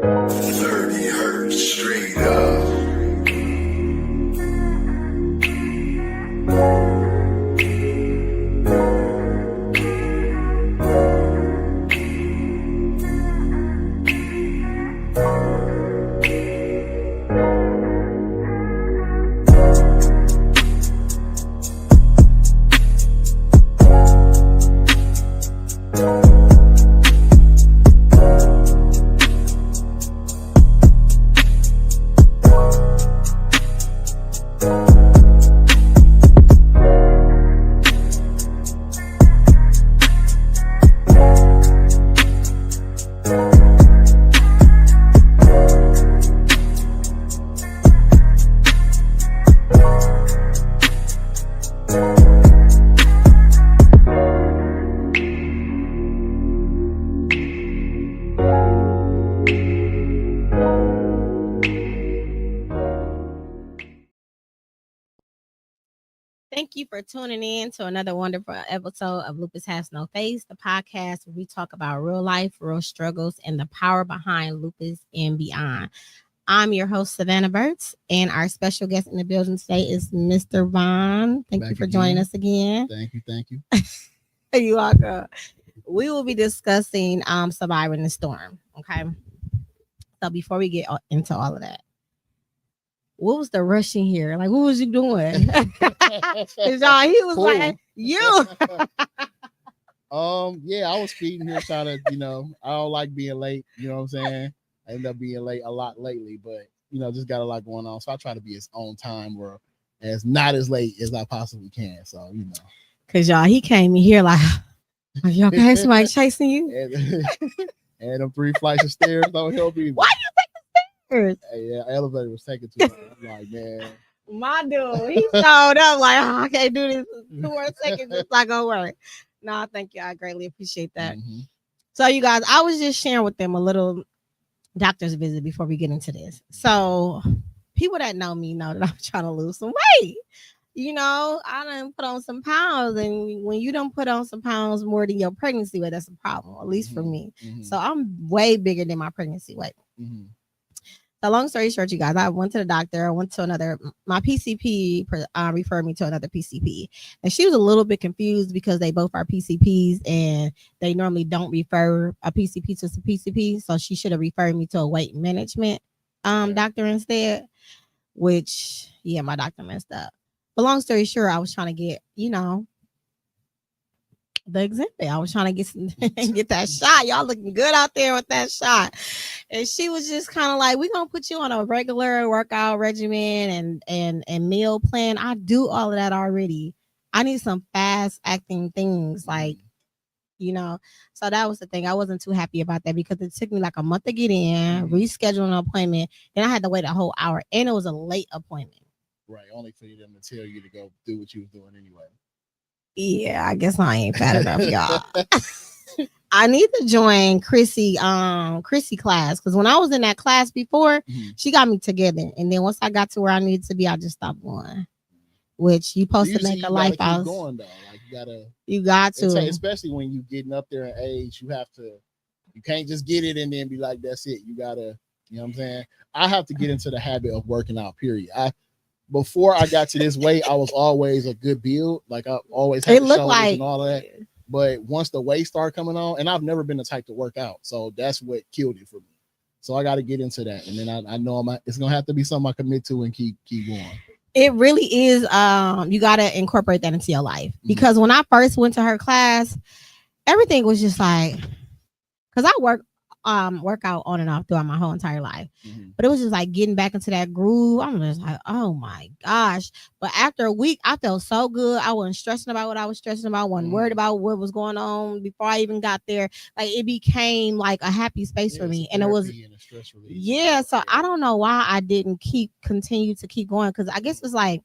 30 hertz straight up. Thank you for tuning in to another wonderful episode of Lupus Has No Face, the podcast where we talk about real life, real struggles, and the power behind lupus and beyond. I'm your host, Savannah Burks, and our special guest in the building today is Mr. Vaun. Thank you for joining us again. Thank you. You welcome. We will be discussing surviving the storm. Okay. So before we get into all of that, what was the rush in here? Like, what was you doing? Cause y'all, he was cool. Like, you. Yeah, I was feeding here trying to, I don't like being late. You know what I'm saying? I end up being late a lot lately, but just got a lot going on. So I try to be as on time or as not as late as I possibly can. So, Cause y'all, he came in here like, are you okay? Somebody chasing you? And them 3 flights of stairs don't help either. Why you take the stairs? Hey, yeah, elevator was taking too long. I'm like, man. My dude, he showed up like, I can't do this 2 more seconds. It's not gonna work. No, thank you. I greatly appreciate that. Mm-hmm. So, you guys, I was just sharing with them a little doctor's visit before we get into this. So, people that know me know that I'm trying to lose some weight. I done put on some pounds, and when you don't put on some pounds more than your pregnancy weight, that's a problem, at least for me. Mm-hmm. So I'm way bigger than my pregnancy weight. Mm-hmm. So long story short, you guys, I went to the doctor. I went to my PCP referred me to another PCP. And she was a little bit confused because they both are PCPs and they normally don't refer a PCP to a PCP. So she should have referred me to a weight management doctor instead, which, yeah, my doctor messed up. But long story short, I was trying to get, the exhibit. I was trying to get that shot. Y'all looking good out there with that shot. And she was just kind of like, we're going to put you on a regular workout regimen and meal plan. I do all of that already. I need some fast acting things like, So that was the thing. I wasn't too happy about that because it took me like a month to get in, reschedule an appointment. Then I had to wait a whole hour and it was a late appointment. Right, only for them to tell you to go do what you was doing anyway. Yeah, I guess I ain't fat enough, y'all. I need to join Chrissy class because when I was in that class before, she got me together, and then once I got to where I needed to be, I just stopped going. Which you supposed to make a life out. Going though, like you got to, especially when you getting up there in age, you can't just get it and then be like, that's it. You gotta, you know what I'm saying? I have to get into the habit of working out. Period. Before I got to this weight, I was always a good build. Like I always had the shoulders like, and all of that. But once the weight started coming on, and I've never been the type to work out, so that's what killed it for me. So I got to get into that, and then I know it's gonna have to be something I commit to and keep going. It really is. You got to incorporate that into your life because when I first went to her class, everything was just like, because I work out on and off throughout my whole entire life. But it was just like getting back into that groove. I'm just like, oh my gosh. But after a week, I felt so good. I wasn't stressing about what I was stressing about. Wasn't worried about what was going on before I even got there. Like it became like a happy space for me. And it was, so I don't know why I didn't continue to keep going. Cause I guess it's like,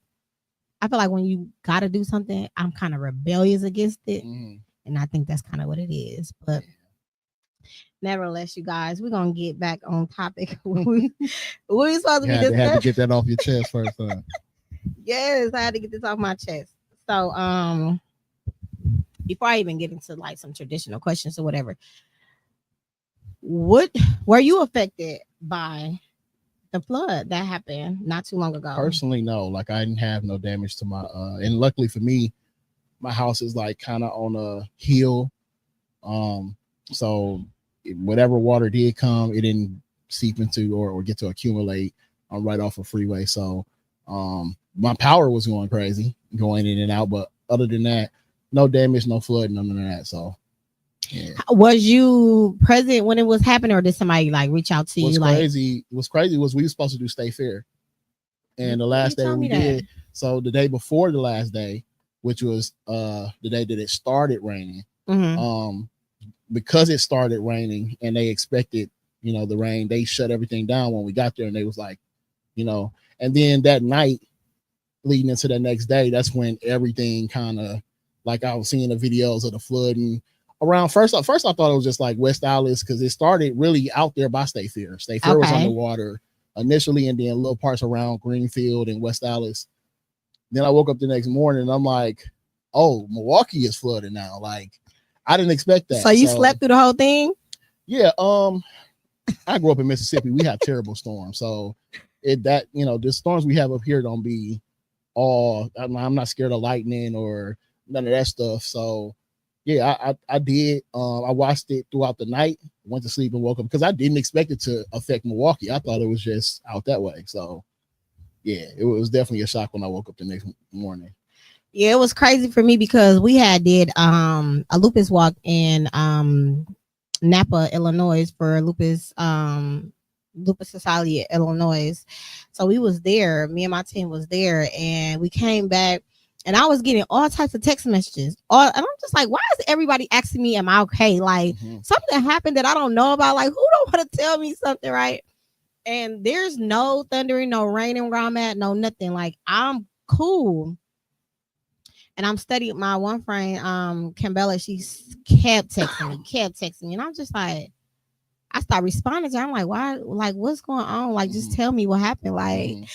I feel like when you got to do something, I'm kind of rebellious against it. And I think that's kind of what it is. But nevertheless, you guys, we're gonna get back on topic. we supposed to be discussing. Had to get that off your chest first. Yes, I had to get this off my chest. So, before I even get into like some traditional questions or whatever, what were you affected by the flood that happened not too long ago? Personally, no. Like I didn't have no damage to my and luckily for me, my house is like kind of on a hill. So whatever water did come, it didn't seep into or get to accumulate right off a freeway. So my power was going crazy, going in and out. But other than that, no damage, no flood, none of that. So yeah. Was you present when it was happening, or did somebody like reach out to you? What's crazy was we were supposed to do State Fair. And the last day we did. So the day before the last day, which was the day that it started raining, because it started raining and they expected, the rain, they shut everything down when we got there, and they was like, and then that night leading into the next day, that's when everything kind of, like I was seeing the videos of the flooding around. First I thought it was just like West Allis, because it started really out there by State Fair. State Fair was underwater initially, and then little parts around Greenfield and West Allis. Then I woke up the next morning and I'm like, oh, Milwaukee is flooded now. Like, I didn't expect that. So you slept through the whole thing? Yeah. I grew up in Mississippi. We have terrible storms. So the storms we have up here don't be all, I'm not scared of lightning or none of that stuff. So yeah, I did. I watched it throughout the night, went to sleep and woke up because I didn't expect it to affect Milwaukee. I thought it was just out that way. So yeah, it was definitely a shock when I woke up the next morning. Yeah, it was crazy for me because we did a lupus walk in Napa, Illinois for lupus society Illinois. So we was there, me and my team was there, and we came back and I was getting all types of text messages. And I'm just like, why is everybody asking me, am I okay? Like something happened that I don't know about. Like, who don't want to tell me something, right? And there's no thundering, no raining where I'm at, no nothing. Like, I'm cool. And I'm studying my one friend, Cambella, she kept texting me. And I'm just like, I start responding to her. I'm like, why? Like, what's going on? Like, just tell me what happened. Like,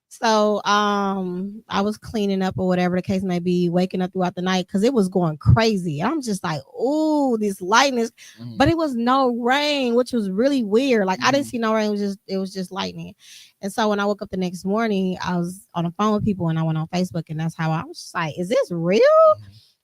so I was cleaning up or whatever the case may be, waking up throughout the night because it was going crazy. I'm just like, oh, this lightning, but it was no rain, which was really weird. Like, I didn't see no rain. It was just lightning. And so when I woke up the next morning, I was on the phone with people and I went on Facebook, and that's how I was just like, is this real?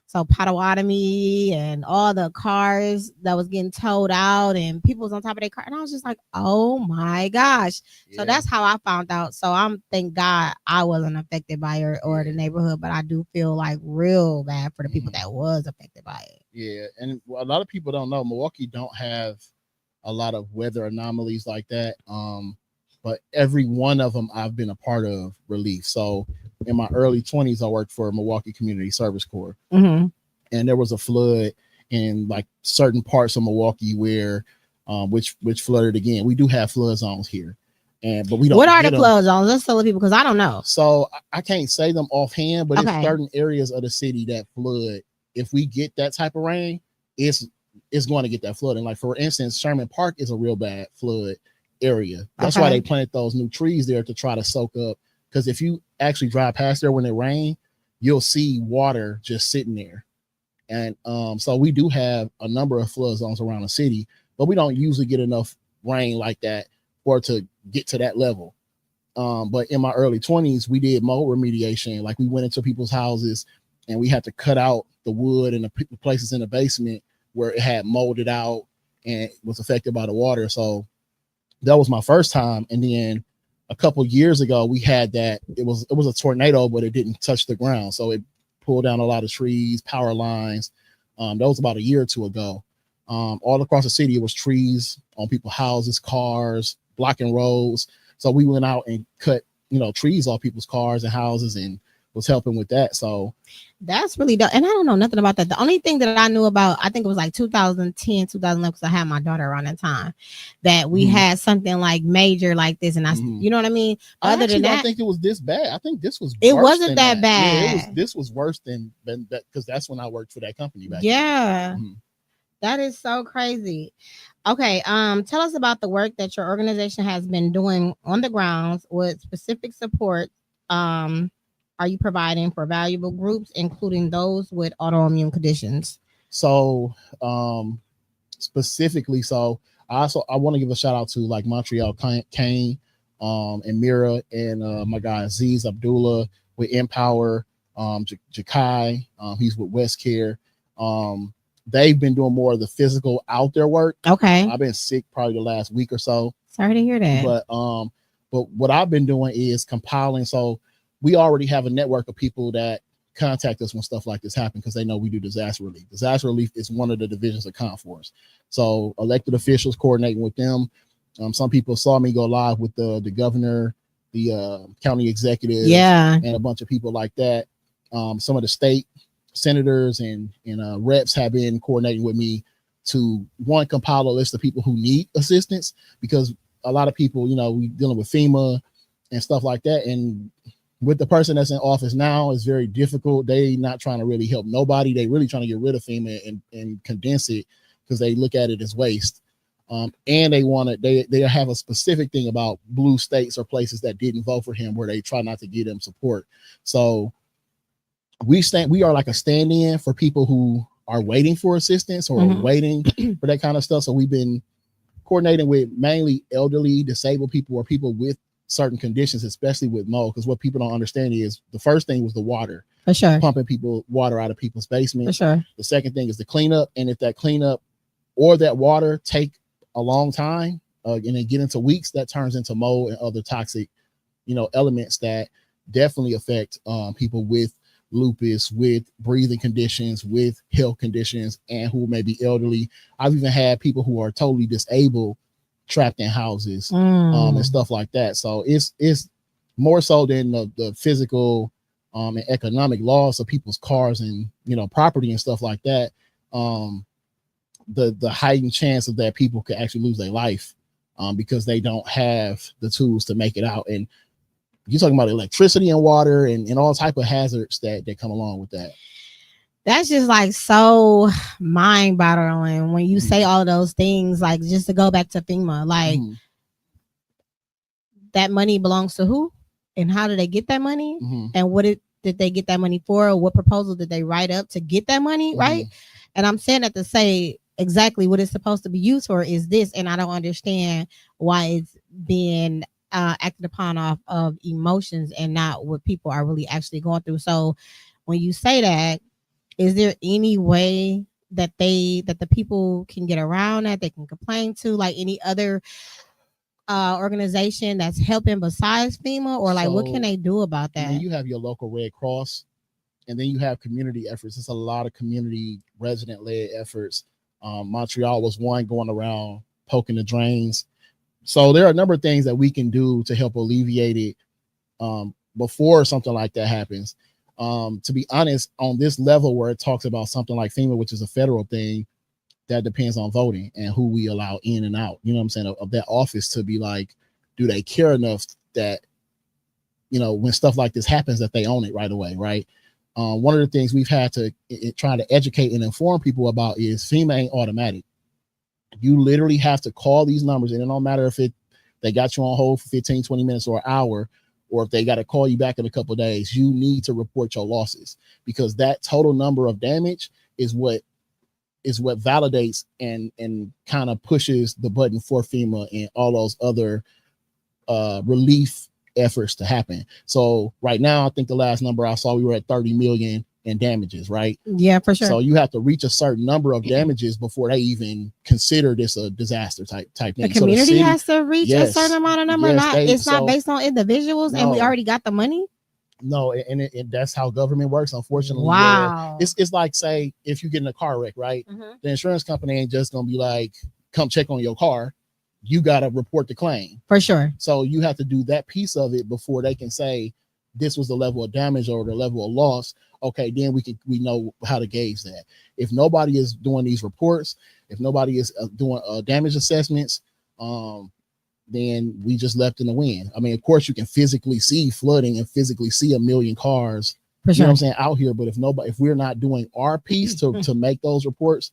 So Potawatomi and all the cars that was getting towed out and people was on top of their car. And I was just like, oh my gosh. Yeah. So that's how I found out. So thank God I wasn't affected by it or the neighborhood, but I do feel like real bad for the people that was affected by it. Yeah. And a lot of people don't know, Milwaukee don't have a lot of weather anomalies like that. But every one of them I've been a part of relief. So in my early 20s, I worked for Milwaukee Community Service Corps. And there was a flood in like certain parts of Milwaukee where which flooded again. We do have flood zones here. But we don't. What are the flood zones? Let's tell the people because I don't know. So I can't say them offhand, but it's certain areas of the city that flood. If we get that type of rain, it's going to get that flooding. Like for instance, Sherman Park is a real bad flood area. That's why they planted those new trees there to try to soak up. Because if you actually drive past there when it rains, you'll see water just sitting there. And so we do have a number of flood zones around the city, but we don't usually get enough rain like that for it to get to that level. But in my early 20s, we did mold remediation. Like we went into people's houses and we had to cut out the wood and the places in the basement where it had molded out and was affected by the water. So that was my first time. And then a couple years ago, we had that. It was a tornado, but it didn't touch the ground. So it pulled down a lot of trees, power lines. That was about a year or two ago. All across the city, it was trees on people's houses, cars, blocking roads. So we went out and cut, trees off people's cars and houses and was helping with that. So that's really dope. And I don't know nothing about that. The only thing that I knew about, I think it was like 2010, 2011, because I had my daughter around that time, that we had something like major like this. And you know what I mean? Other than that, I don't think it was this bad. I think this was it wasn't that bad. Yeah, this was worse than that because that's when I worked for that company back then. That is so crazy. Okay, tell us about the work that your organization has been doing on the grounds. With specific support are you providing for valuable groups, including those with autoimmune conditions? So specifically, I want to give a shout out to like Montreal Kane, and Mira, and my guy Aziz Abdullah with Empower, Jakai, he's with West Care. They've been doing more of the physical out there work. Okay. I've been sick probably the last week or so. Sorry to hear that. But what I've been doing is compiling. So we already have a network of people that contact us when stuff like this happens because they know we do disaster relief. Disaster relief is one of the divisions of ConForce. So elected officials coordinating with them. Some people saw me go live with the governor, the county executive, and a bunch of people like that. Some of the state senators and reps have been coordinating with me to compile a list of people who need assistance, because a lot of people, we dealing with FEMA and stuff like that. And with the person that's in office now, it's very difficult. They not trying to really help nobody. They really trying to get rid of FEMA and condense it because they look at it as waste. And they have a specific thing about blue states or places that didn't vote for him where they try not to give them support. So we are like a stand-in for people who are waiting for assistance or waiting for that kind of stuff. So we've been coordinating with mainly elderly, disabled people or people with certain conditions, especially with mold. Because what people don't understand is the first thing was the water. For sure. Pumping water out of people's basement. For sure. The second thing is the cleanup. And if that cleanup or that water take a long time and then get into weeks, that turns into mold and other toxic, elements that definitely affect people with lupus, with breathing conditions, with health conditions, and who may be elderly. I've even had people who are totally disabled trapped in houses and stuff like that. So it's more so than the physical and economic loss of people's cars and property and stuff like that. The heightened chance of that people could actually lose their life because they don't have the tools to make it out. And you're talking about electricity and water and all type of hazards that come along with that. That's just like so mind boggling when you say all those things. Like, just to go back to FEMA, like that money belongs to who and how did they get that money and what did they get that money for? What proposal did they write up to get that money? Right. And I'm saying that to say exactly what it's supposed to be used for is this. And I don't understand why it's being acted upon off of emotions and not what people are really actually going through. So when you say that, is there any way that the people can get around that they can complain to, like any other organization that's helping besides FEMA, or like what can they do about that? You have your local Red Cross, and then you have community efforts. It's a lot of community resident led efforts. Montreal was one going around poking the drains. So there are a number of things that we can do to help alleviate it before something like that happens. To be honest, on this level where it talks about something like FEMA, which is a federal thing, that depends on voting and who we allow in and out, you know what I'm saying, of that office to be like, do they care enough that, when stuff like this happens, that they own it right away, right? One of the things we've had to try to educate and inform people about is FEMA ain't automatic. You literally have to call these numbers, and it don't matter if they got you on hold for 15, 20 minutes or an hour, or if they got to call you back in a couple of days. You need to report your losses, because that total number of damage is what validates and kind of pushes the button for FEMA and all those other relief efforts to happen. So right now, I think the last number I saw, we were at 30 million in damages, right? Yeah, for sure. So you have to reach a certain number of damages before they even consider this a disaster type thing. The community so the city, has to reach a certain amount of number. It's not based on individuals, and we already got the money. No, and that's how government works, unfortunately. Wow. It's like, say, if you get in a car wreck, right? The insurance company ain't just gonna be like, come check on your car. You got to report the claim. For sure. So you have to do that piece of it before they can say this was the level of damage or the level of loss. Okay, then we know how to gauge that. If nobody is doing these reports, if nobody is doing damage assessments, then we just left in the wind. I mean, of course, you can physically see flooding and physically see a million cars, you know what I'm saying, out here. But if we're not doing our piece to make those reports,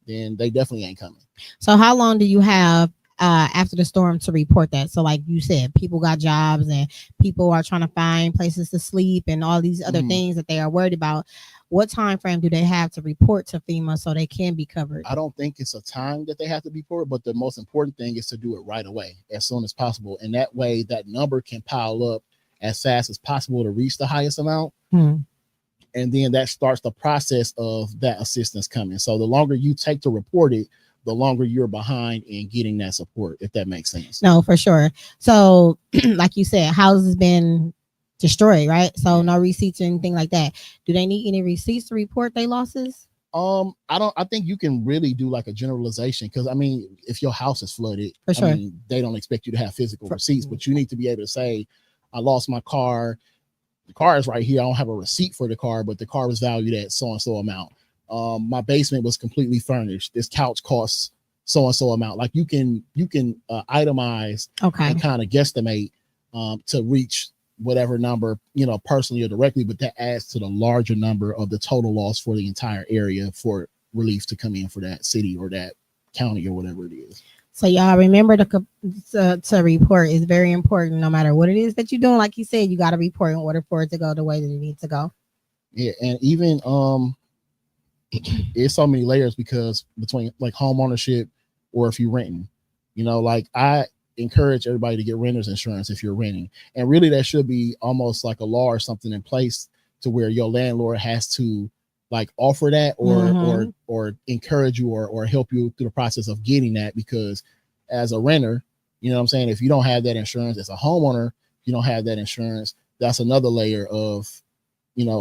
then they definitely ain't coming. So how long do you have after the storm to report that? So like you said, people got jobs and people are trying to find places to sleep and all these other things that they are worried about. what time frame do they have to report to FEMA so they can be covered? I don't think it's a time that they have to be reported, but the most important thing is to do it right away, as soon as possible. And that way that number can pile up as fast as possible to reach the highest amount. And then that starts the process of that assistance coming. So the longer you take to report it, the longer you're behind in getting that support, if that makes sense. No, for sure. So like you said, houses been destroyed, right? So no receipts or anything like that. Do they need any receipts to report their losses? I think you can really do like a generalization, because I mean, if your house is flooded, for sure, I mean, they don't expect you to have physical receipts, but you need to be able to say, I lost my car. The car is right here. I don't have a receipt for the car, but the car was valued at so and so amount. My basement was completely furnished. This couch costs so and so amount. Like you can itemize and kind of guesstimate to reach whatever number, personally or directly, but that adds to the larger number of the total loss for the entire area for relief to come in for that city or that county or whatever it is. So y'all remember to report is very important, no matter what it is that you're doing. Like you said, you got to report in order for it to go the way that it needs to go. Yeah, and even it's so many layers, because between like home ownership or if you're renting, like I encourage everybody to get renter's insurance if you're renting, and really that should be almost like a law or something in place to where your landlord has to like offer that or encourage you or help you through the process of getting that, because as a renter, what I'm saying, if you don't have that insurance, as a homeowner, you don't have that insurance, that's another layer of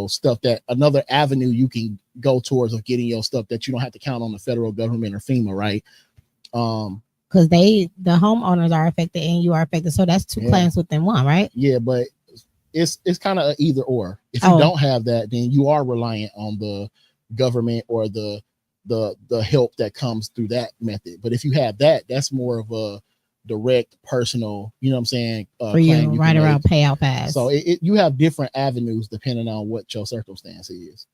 stuff, that another avenue you can go towards of getting your stuff that you don't have to count on the federal government or FEMA, right? Because the homeowners are affected and you are affected, so that's two plans within one, right? Yeah, but it's kind of either or. If you don't have that, then you are reliant on the government or the help that comes through that method. But if you have that, that's more of a direct personal, for you, right around payout pass. So you have different avenues depending on what your circumstance is.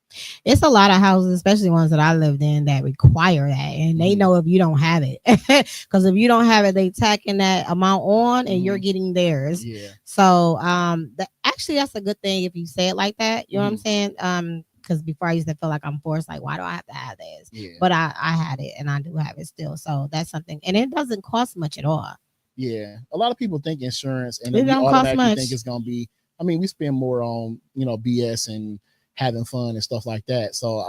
It's a lot of houses, especially ones that I lived in, that require that, and they know if you don't have it, because if you don't have it, they tacking that amount on, and you're getting theirs. Yeah. So actually, that's a good thing if you say it like that. You know what I'm saying? Because before I used to feel like I'm forced, like, why do I have to have this? Yeah. But I had it, and I do have it still. So that's something, and it doesn't cost much at all. Yeah, a lot of people think insurance, and it don't cost much. Think it's gonna be. I mean, we spend more on BS and having fun and stuff like that. So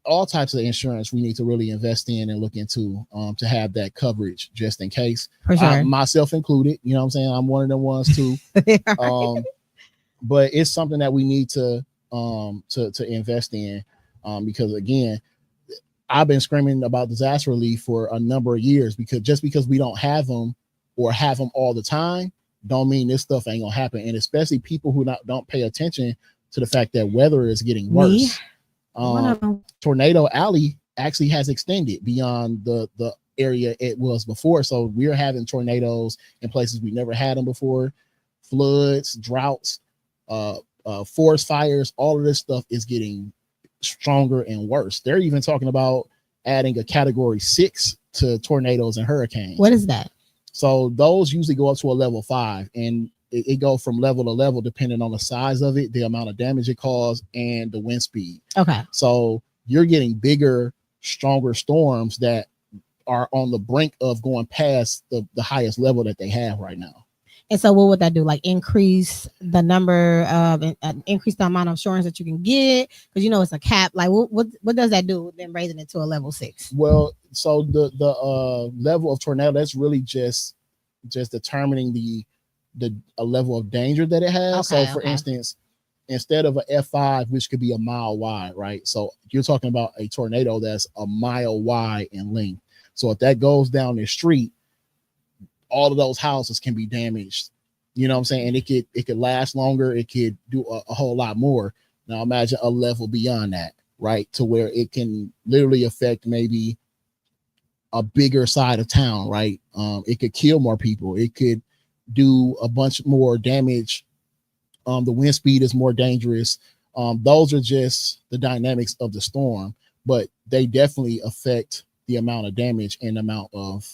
all types of insurance we need to really invest in and look into to have that coverage just in case. For sure. Myself included. You know what I'm saying? I'm one of them ones too. But it's something that we need to invest in because again, I've been screaming about disaster relief for a number of years, because we don't have them or have them all the time don't mean this stuff ain't gonna happen. And especially people who don't pay attention to the fact that weather is getting worse. Tornado Alley actually has extended beyond the area it was before. So we're having tornadoes in places we never had them before, floods, droughts, forest fires. All of this stuff is getting stronger and worse. They're even talking about adding a category 6 to tornadoes and hurricanes. What is that? So those usually go up to a level 5, and it goes from level to level depending on the size of it, the amount of damage it caused, and the wind speed. Okay. So you're getting bigger, stronger storms that are on the brink of going past the highest level that they have right now. And so what would that do? Like increase the number of, increase the amount of insurance that you can get? Because it's a cap. Like what does that do then raising it to a level 6? Well, so the level of tornado, that's really just determining a level of danger that it has. Okay, so for instance, instead of an F5, which could be a mile wide, right? So you're talking about a tornado that's a mile wide in length. So if that goes down the street, all of those houses can be damaged. You know what I'm saying? And it could last longer. It could do a whole lot more. Now imagine a level beyond that, right? To where it can literally affect maybe a bigger side of town, right? It could kill more people. It could do a bunch more damage. The wind speed is more dangerous. Those are just the dynamics of the storm, but they definitely affect the amount of damage and amount of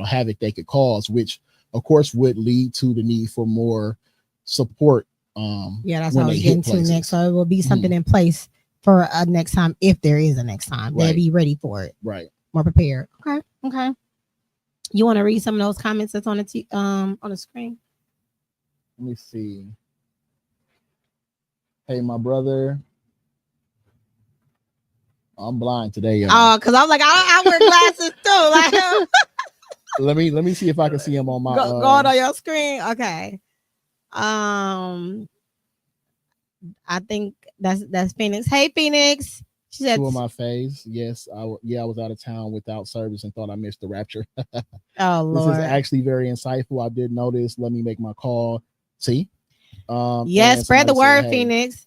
havoc they could cause, which of course would lead to the need for more support. That's what I was getting to next. So it will be something in place for a next time, if there is a next time. Right. They'll be ready for it. Right. More prepared. Okay. You want to read some of those comments that's on the screen? Let me see. Hey, my brother. I'm blind today, y'all. Oh, because I'm like, I wear glasses too. Like, let me see if I can see him on my go on your screen. Okay. I think that's Phoenix. Hey, Phoenix. She said, two of my faves. Yes, I was out of town without service and thought I missed the rapture. oh Lord. This is actually very insightful. I did notice. Let me make my call. See? Yes, spread the word, hey. Phoenix.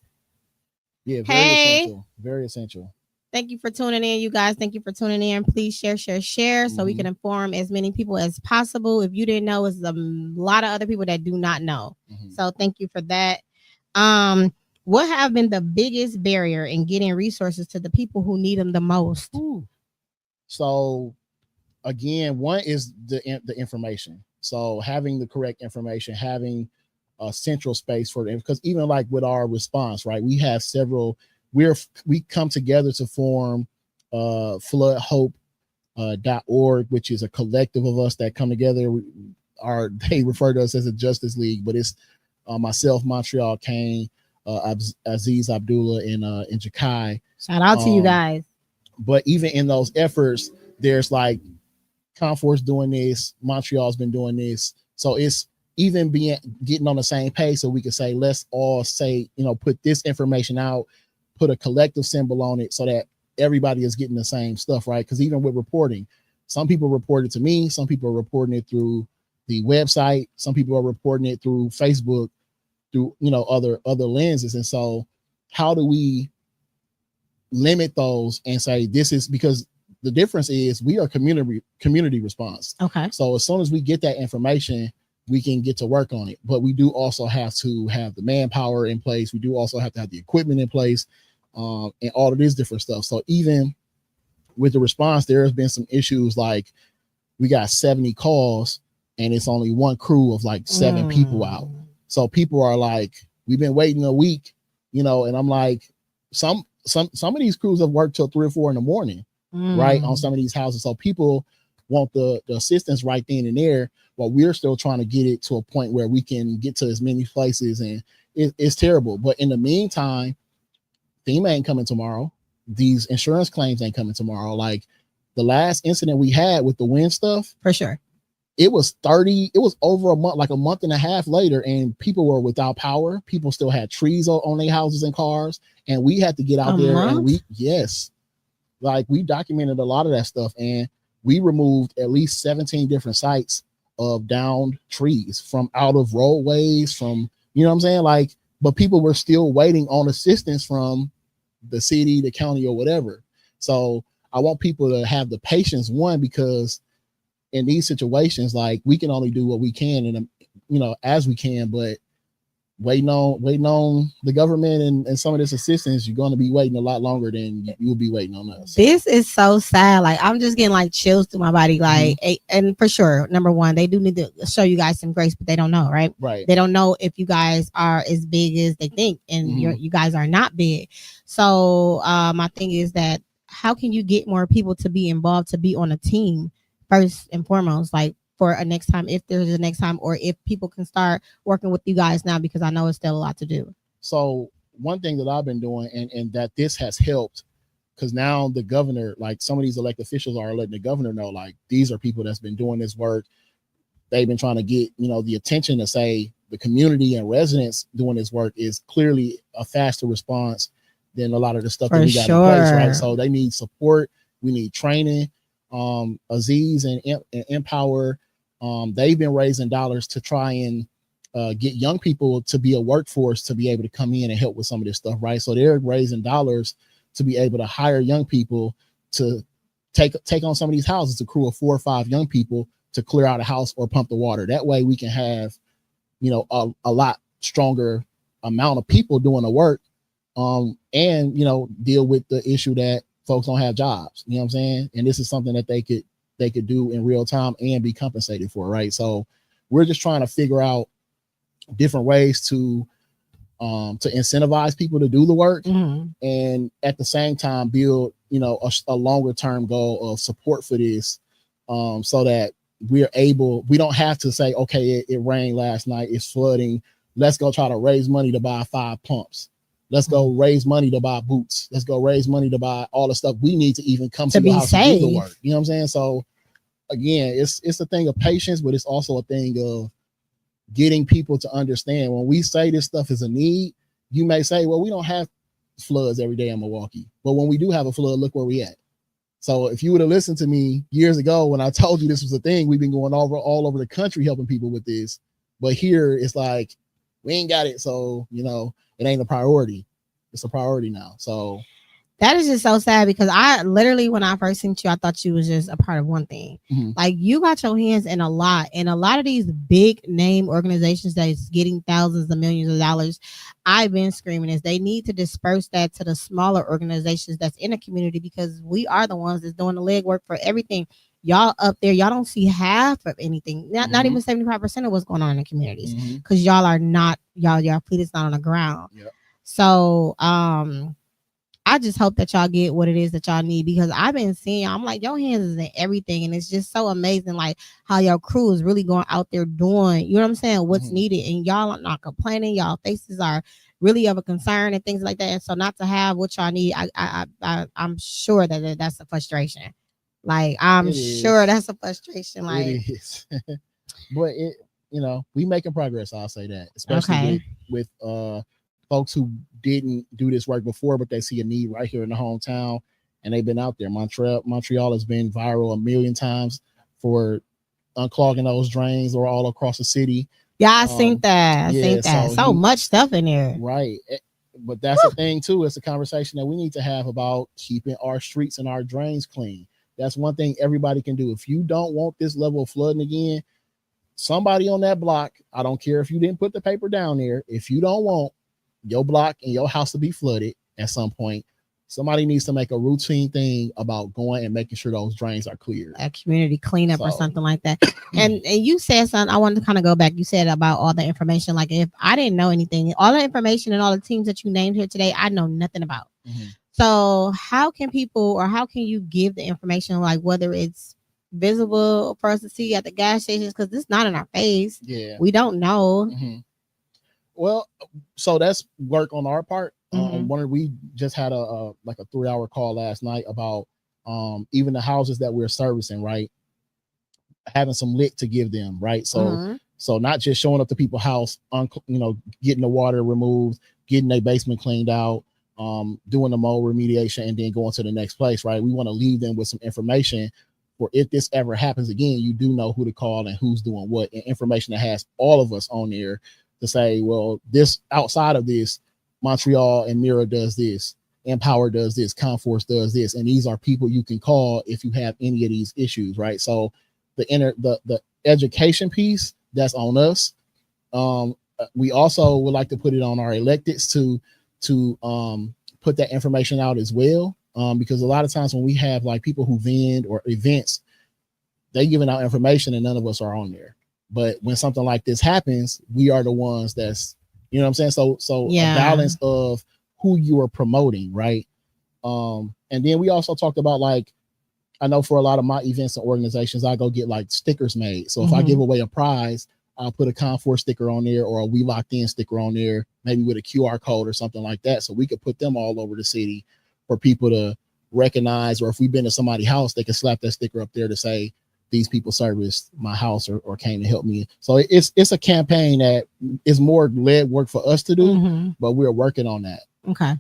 Yeah, very essential. Very essential. Thank you for tuning in, you guys. Thank you for tuning in. Please share so we can inform as many people as possible. If you didn't know, it's a lot of other people that do not know. So thank you for that. What have been the biggest barrier in getting resources to the people who need them the most? So again, one is the information. So having the correct information, having a central space for them, because even like with our response, right, we have several. We come together to form floodhope.org, which is a collective of us that come together. They refer to us as a Justice League, but it's myself, Montreal Kane, Aziz Abdullah, and Jakai. Shout out to you guys. But even in those efforts, there's like Conforce doing this, Montreal's been doing this. So it's even getting on the same page so we can say, let's all say, put this information out, put a collective symbol on it so that everybody is getting the same stuff, right? Because even with reporting, some people report it to me, some people are reporting it through the website, some people are reporting it through Facebook, through other lenses. And so how do we limit those and say this is, because the difference is we are community response. Okay. So as soon as we get that information, we can get to work on it. But we do also have to have the manpower in place. We do also have to have the equipment in place, and all of this different stuff. So even with the response, there has been some issues like we got 70 calls and it's only one crew of like 7 people out. So people are like, we've been waiting a week, and I'm like, some of these crews have worked till 3 or 4 in the morning, right, on some of these houses. So people want the assistance right then and there, but we're still trying to get it to a point where we can get to as many places, and it's terrible. But in the meantime, FEMA ain't coming tomorrow. These insurance claims ain't coming tomorrow. Like the last incident we had with the wind stuff, for sure, it was over a month, like a month and a half later, and people were without power. People still had trees on their houses and cars, and we had to get out there and we documented a lot of that stuff, and we removed at least 17 different sites of downed trees from out of roadways, from, what I'm saying? Like, but people were still waiting on assistance from the city, the county, or whatever. So I want people to have the patience, one, because in these situations, like, we can only do what we can, and as we can, but waiting on the government and some of this assistance, you're going to be waiting a lot longer than you'll be waiting on us. This is so sad. Like, I'm just getting like chills through my body. Like, and for sure, number one, they do need to show you guys some grace, but they don't know, right? Right. They don't know if you guys are as big as they think, and you guys are not big. So my thing is that how can you get more people to be involved, to be on a team first and foremost, like, for a next time, if there's a next time, or if people can start working with you guys now, because I know it's still a lot to do. So one thing that I've been doing, and that this has helped, because now the governor, like, some of these elected officials are letting the governor know, like, these are people that's been doing this work. They've been trying to get, the attention to say the community and residents doing this work is clearly a faster response than a lot of the stuff that we got in place, right? So they need support. We need training. Aziz and Empower, they've been raising dollars to try and get young people to be a workforce, to be able to come in and help with some of this stuff, right? So they're raising dollars to be able to hire young people to take on some of these houses, a crew of 4 or 5 young people to clear out a house or pump the water. That way we can have, a lot stronger amount of people doing the work, and, deal with the issue that folks don't have jobs, you know what I'm saying? And this is something that they could do in real time and be compensated for, right? So we're just trying to figure out different ways to to incentivize people to do the work, Mhm. and at the same time build, you know, a longer term goal of support for this, so that we don't have to say, okay, it rained last night, it's flooding, let's go try to raise money to buy 5 pumps. Let's go raise money to buy boots. Let's go raise money to buy all the stuff we need to even come to your house and do the work. You know what I'm saying? So again, it's a thing of patience, but it's also a thing of getting people to understand when we say this stuff is a need. You may say, well, we don't have floods every day in Milwaukee, but when we do have a flood, look where we at. So if you would have listened to me years ago when I told you this was a thing, we've been going all over the country helping people with this, but here it's like we ain't got it, so you know it ain't a priority. It's a priority now. So that is just so sad, because I literally, when I first seen you, I thought you was just a part of one thing. Mm-hmm. Like, you got your hands in a lot, and a lot of these big name organizations that is getting thousands of millions of dollars, I've been screaming is they need to disperse that to the smaller organizations that's in the community, because we are the ones that's doing the legwork for everything. Y'all up there, y'all don't see half of anything, not even 75% of what's going on in the communities, because y'all are not, your feet is not on the ground. Yep. So I just hope that y'all get what it is that y'all need, because I've been seeing y'all, I'm like, your hands is in everything, and it's just so amazing, like how your crew is really going out there doing, you know what I'm saying, what's needed, and y'all are not complaining. Y'all faces are really of a concern and things like that. And so not to have what y'all need, I'm sure that that's a frustration. Like, I'm sure that's a frustration. Like, it is. But it, you know, we making progress. I'll say that, especially with folks who didn't do this work before, but they see a need right here in the hometown, and they've been out there. Montreal has been viral 1 million times for unclogging those drains or all across the city. Yeah, I seen that. So much stuff in there. Right. But that's the thing too. It's a conversation that we need to have about keeping our streets and our drains clean. That's one thing everybody can do. If you don't want this level of flooding again, somebody on that block, I don't care if you didn't put the paper down there, if you don't want your block and your house to be flooded at some point, somebody needs to make a routine thing about going and making sure those drains are cleared. A community cleanup or something like that. And you said something, I wanted to kind of go back. You said about all the information. Like, if I didn't know anything, all the information and all the teams that you named here today, I know nothing about. So how can people, or how can you give the information, like whether it's visible for us to see at the gas stations, because it's not in our face. Yeah, we don't know. Well, so that's work on our part. We just had a 3-hour call last night about even the houses that we're servicing, right? Having some lit to give them, right? So so not just showing up to people's house, getting the water removed, getting their basement cleaned out, doing the mold remediation, and then going to the next place, right? We want to leave them with some information for if this ever happens again, you do know who to call and who's doing what, and information that has all of us on there to say, well, this outside of this, Montreal and Mira does this, Empower does this, Conforce does this, and these are people you can call if you have any of these issues, right? So the education piece, that's on us. We also would like to put it on our electeds to put that information out as well, because a lot of times when we have like people who vend or events, they giving out information and none of us are on there. But when something like this happens, we are the ones that's, you know what I'm saying? So a balance of who you are promoting, right? And then we also talked about, like, I know for a lot of my events and organizations, I go get like stickers made. So if I give away a prize, I'll put a Conforce sticker on there or a We Locked In sticker on there, maybe with a QR code or something like that. So we could put them all over the city for people to recognize, or if we've been to somebody's house, they can slap that sticker up there to say, these people serviced my house or came to help me. So it's a campaign that is more lead work for us to do, but we're working on that. Okay.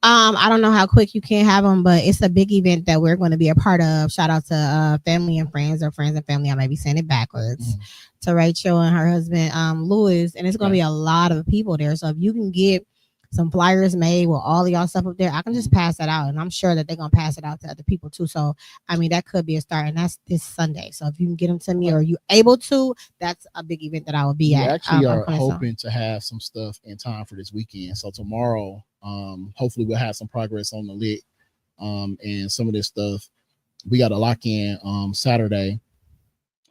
I don't know how quick you can have them, but it's a big event that we're going to be a part of. Shout out to family and friends, or friends and family. I may be saying it backwards. To Rachel and her husband, Louis, and it's going to be a lot of people there. So if you can get some flyers made with all of y'all stuff up there, I can just pass that out, and I'm sure that they're gonna pass it out to other people too. So I mean, that could be a start, and that's this Sunday. So if you can get them to me, or you able to, that's a big event that I will be at. We actually are hoping to have some stuff in time for this weekend. So tomorrow, hopefully we'll have some progress on the lit, and some of this stuff we got to lock in Saturday.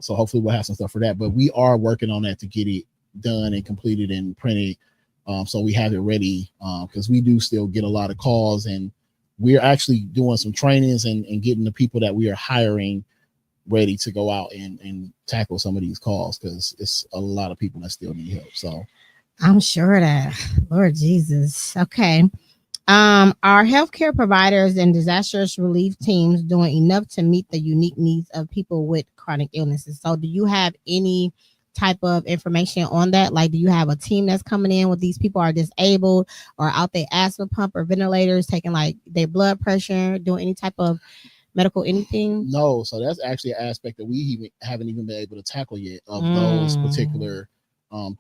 So hopefully we'll have some stuff for that. But we are working on that to get it done and completed and printed So we have it ready because we do still get a lot of calls, and we're actually doing some trainings and getting the people that we are hiring ready to go out and tackle some of these calls, because it's a lot of people that still need help. So I'm sure that, Lord Jesus. Okay. Are healthcare providers and disastrous relief teams doing enough to meet the unique needs of people with chronic illnesses? So do you have any type of information on that? Like, do you have a team that's coming in with these people are disabled or out there asthma pump or ventilators, taking like their blood pressure, doing any type of medical anything? No, so that's actually an aspect that we haven't even been able to tackle yet of those particular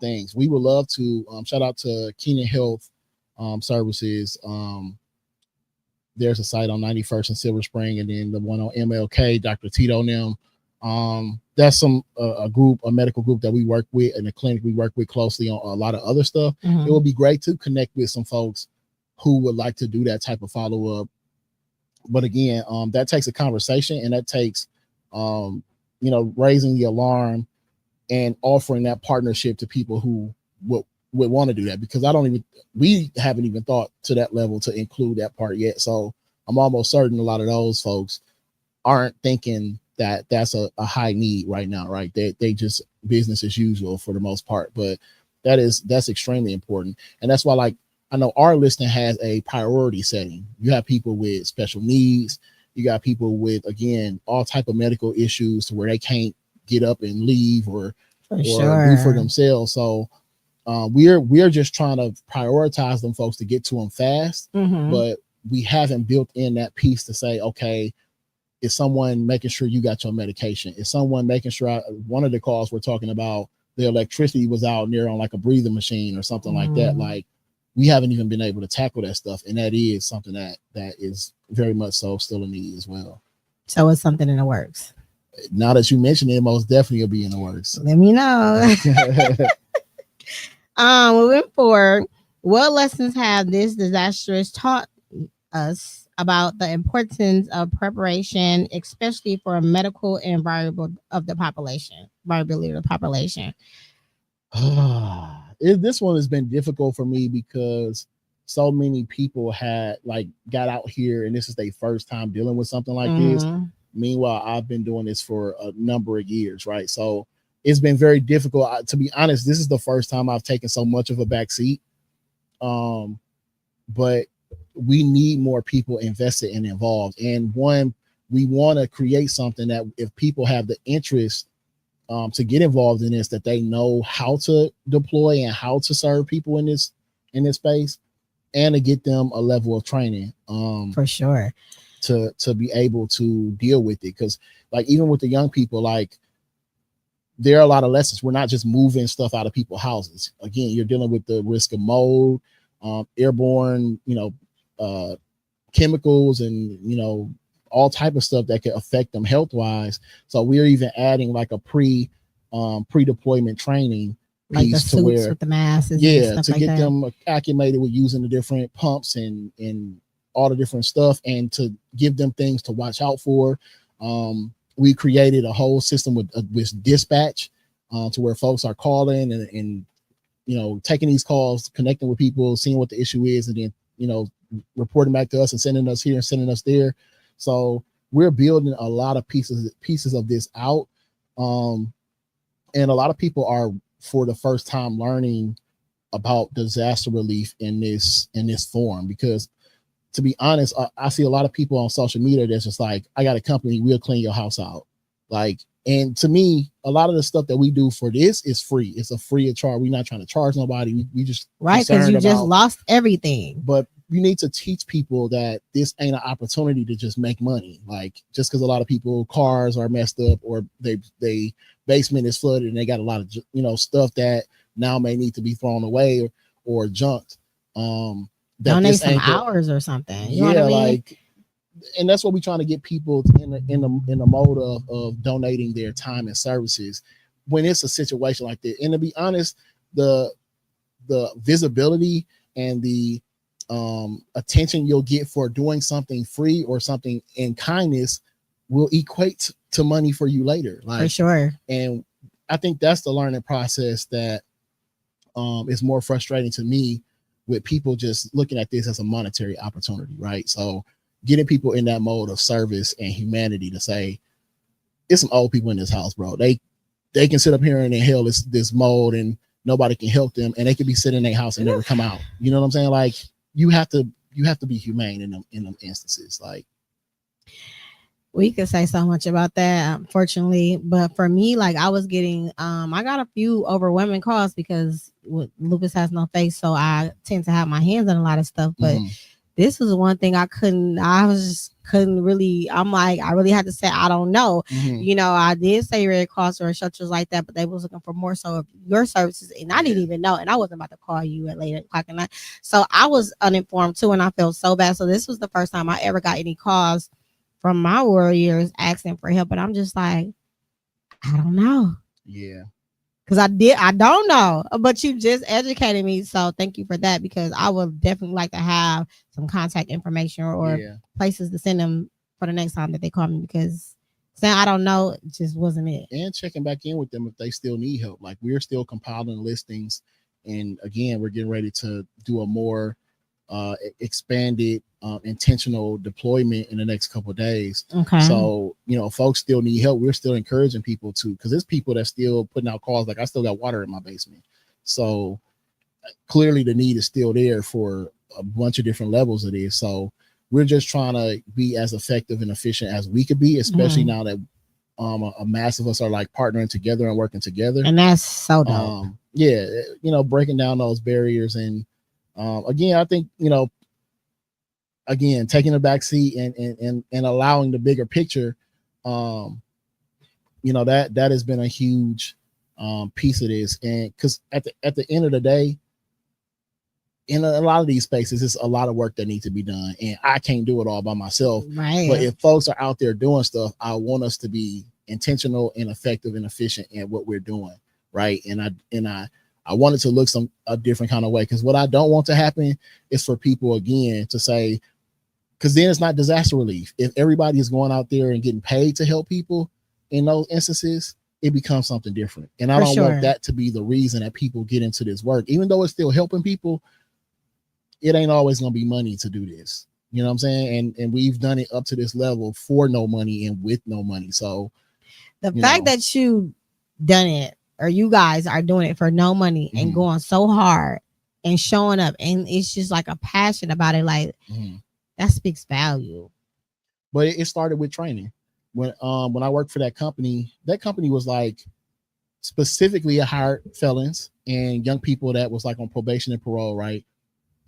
things. We would love to shout out to Keenan Health Services. There's a site on 91st and Silver Spring, and then the one on MLK, Dr. Tito and them. That's a medical group that we work with, and a clinic we work with closely on a lot of other stuff. It would be great to connect with some folks who would like to do that type of follow-up. But again, that takes a conversation, and that takes, raising the alarm and offering that partnership to people who would want to do that, because we haven't even thought to that level to include that part yet. So I'm almost certain a lot of those folks aren't thinking that that's a high need right now, right? They just business as usual for the most part, but that's extremely important. And that's why, like, I know our listing has a priority setting. You have people with special needs. You got people with, again, all type of medical issues to where they can't get up and leave or do for themselves. So we're just trying to prioritize them folks to get to them fast, but we haven't built in that piece to say, okay, is someone making sure you got your medication? Is someone making sure one of the calls we're talking about, the electricity was out near on like a breathing machine or something like that. Like, we haven't even been able to tackle that stuff. And that is something that is very much so still a need as well. So it's something in the works. Now that you mentioned it, most definitely will be in the works. Let me know. Moving forward, what lessons have this disastrous taught us about the importance of preparation, especially for medical and variability of the population? This one has been difficult for me because so many people got out here, and this is their first time dealing with something like this. Meanwhile, I've been doing this for a number of years, right? So it's been very difficult. To be honest, this is the first time I've taken so much of a backseat. But we need more people invested and involved. And one, we want to create something that if people have the interest to get involved in this, that they know how to deploy and how to serve people in this space, and to get them a level of training for sure to be able to deal with it. Because like, even with the young people, like, there are a lot of lessons. We're not just moving stuff out of people's houses. Again, you're dealing with the risk of mold, airborne, chemicals, and all type of stuff that could affect them health wise. So we're even adding like a pre-deployment training like piece the to suits where, with the masks, to like get that. them acclimated with using the different pumps and all the different stuff, and to give them things to watch out for. We created a whole system with dispatch to where folks are calling and taking these calls, connecting with people, seeing what the issue is, and then reporting back to us and sending us here and sending us there. So we're building a lot of pieces of this out, and a lot of people are, for the first time, learning about disaster relief in this form. Because, to be honest, I see a lot of people on social media that's just like, I got a company, we'll clean your house out. Like, and to me, a lot of the stuff that we do for this is free. It's a free of charge. We're not trying to charge nobody. We just, right, because you just lost everything. But you need to teach people that this ain't an opportunity to just make money. Like, just because a lot of people cars are messed up, or they basement is flooded, and they got a lot of stuff that now may need to be thrown away or junked. Donate some hours or something. You know what I mean? Like, and that's what we're trying to get people in the mode of donating their time and services when it's a situation like that. And to be honest, the visibility and the attention you'll get for doing something free or something in kindness will equate to money for you later. Like, for sure. And I think that's the learning process that is more frustrating to me with people just looking at this as a monetary opportunity, right? So getting people in that mode of service and humanity to say, it's some old people in this house, bro. They can sit up here and inhale this mold and nobody can help them, and they could be sitting in their house and never come out. You know what I'm saying? Like you have to be humane in them instances. Like we could say so much about that, unfortunately, but for me, like I was getting I got a few overwhelming calls because Lupus has no face, so I tend to have my hands on a lot of stuff, but this was one thing I couldn't really, I'm like, I really had to say, I don't know. You know, I did say Red Cross or shelters like that, but they was looking for more so of your services, and I didn't even know, and I wasn't about to call you at 8 o'clock at night. So I was uninformed too, and I felt so bad. So this was the first time I ever got any calls from my warriors asking for help, and I'm just like, I don't know. Yeah. Because I don't know, but you just educated me. So thank you for that, because I would definitely like to have some contact information or places to send them for the next time that they call me, because saying I don't know, it just wasn't it. And checking back in with them if they still need help. Like we're still compiling listings. And again, we're getting ready to do a more expanded intentional deployment in the next couple of days. Okay. So, you know, folks still need help. We're still encouraging people to, because there's people that still putting out calls. Like I still got water in my basement. So clearly the need is still there for a bunch of different levels of this. So we're just trying to be as effective and efficient as we could be, especially now that a mass of us are like partnering together and working together. And that's so dope. Yeah, you know, breaking down those barriers. And again, I think, you know, again, taking a back seat and allowing the bigger picture, you know, that has been a huge piece of this. And because at the end of the day, in a lot of these spaces, it's a lot of work that needs to be done, and I can't do it all by myself. Right. But if folks are out there doing stuff, I want us to be intentional and effective and efficient in what we're doing, right? And I want it to look a different kind of way, because what I don't want to happen is for people again to say, because then it's not disaster relief. If everybody is going out there and getting paid to help people in those instances, it becomes something different. And I don't want that to be the reason that people get into this work, even though it's still helping people. It ain't always going to be money to do this. You know what I'm saying? And we've done it up to this level for no money and with no money. So the fact that you done it, or you guys are doing it for no money and going so hard and showing up, and it's just like a passion about it, like that speaks value. But it started with training. When I worked for that company was like specifically hired felons and young people that was like on probation and parole, right?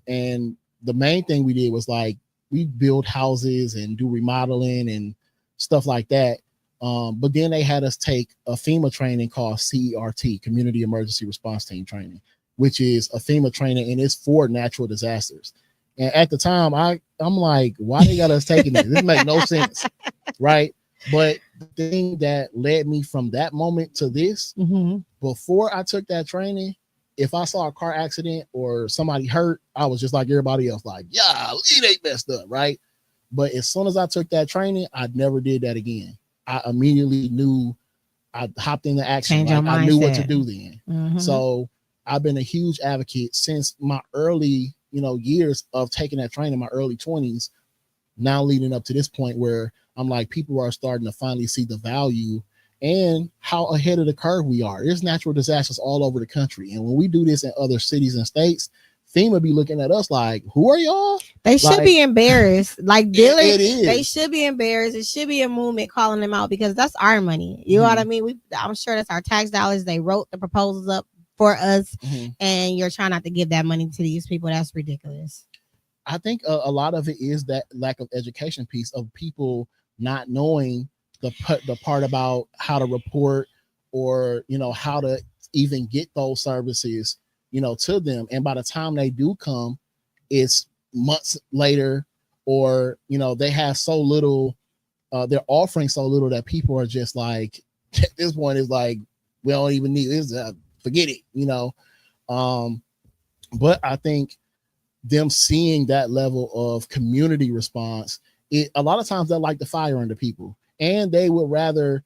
And the main thing we did was like we build houses and do remodeling and stuff like that. But then they had us take a FEMA training called CERT, Community Emergency Response Team Training, which is a FEMA training, and it's for natural disasters. And at the time, I'm like, why they got us taking this? This makes no sense, right? But the thing that led me from that moment to this, before I took that training, if I saw a car accident or somebody hurt, I was just like everybody else, like, yeah, it ain't messed up, right? But as soon as I took that training, I never did that again. I immediately knew, I hopped into action. Like, I knew what to do then. So I've been a huge advocate since my early, years of taking that training, my early 20s, now leading up to this point where I'm like, people are starting to finally see the value and how ahead of the curve we are. There's natural disasters all over the country. And when we do this in other cities and states, FEMA be looking at us like, who are y'all? They should be embarrassed. Like, it is. They should be embarrassed. It should be a movement calling them out, because that's our money. You know what I mean? I'm sure that's our tax dollars. They wrote the proposals up for us, and you're trying not to give that money to these people. That's ridiculous. I think a lot of it is that lack of education piece of people not knowing the part about how to report or, how to even get those services, to them. And by the time they do come, it's months later, or, they have so little, they're offering so little that people are just like, at this point is like, we don't even need this, forget it, but I think them seeing that level of community response, a lot of times they like the fire under people, and they would rather,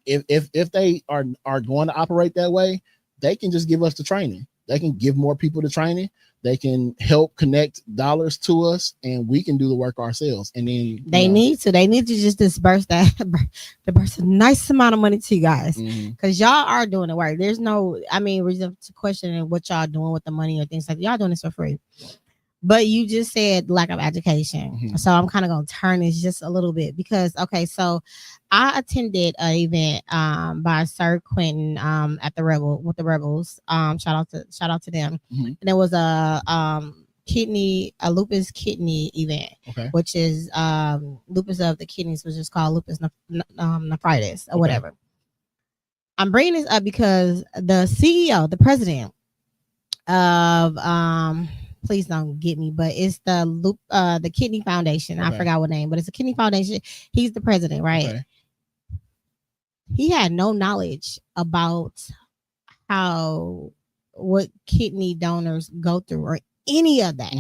if they are going to operate that way, they can just give us the training. give more people the training. They can help connect dollars to us, and we can do the work ourselves. And then they need to just disperse a nice amount of money to you guys, because y'all are doing the work. There's no, reason to question what y'all doing with the money or things like that. Y'all doing this for free. But you just said lack of education. So I'm kind of going to turn this just a little bit because, okay, so I attended an event by Sir Quentin at the Rebels. Shout out to them. And there was a lupus kidney event, which is lupus of the kidneys, which is called lupus nephritis or whatever. I'm bringing this up because the CEO, the president of please don't get me, but it's the Kidney Foundation. I forgot what name, but it's a Kidney Foundation. He's the president, right? He had no knowledge about what kidney donors go through or any of that.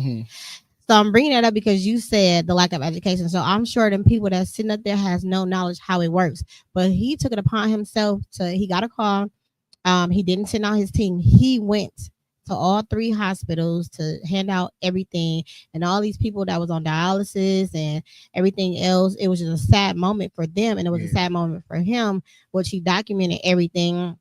So I'm bringing that up because you said the lack of education. So I'm sure them people that's sitting up there has no knowledge how it works. But he took it upon himself he got a call. He didn't send out his team. He went to all 3 hospitals to hand out everything, and all these people that was on dialysis and everything else. It was just a sad moment for them, and it was a sad moment for him, which he documented everything,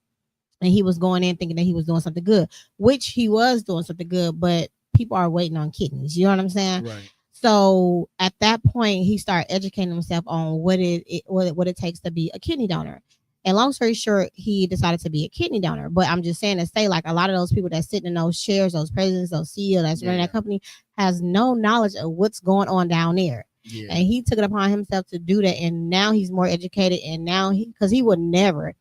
and he was going in thinking that he was doing something good, which he was doing something good, but people are waiting on kidneys. You know what I'm saying? Right. So at that point, he started educating himself on what it takes to be a kidney donor. And long story short, he decided to be a kidney donor. But I'm just saying to say, like, a lot of those people that sit in those chairs, those presidents, those CEOs that's running that company, has no knowledge of what's going on down there. And he took it upon himself to do that. And now he's more educated. And now because he would never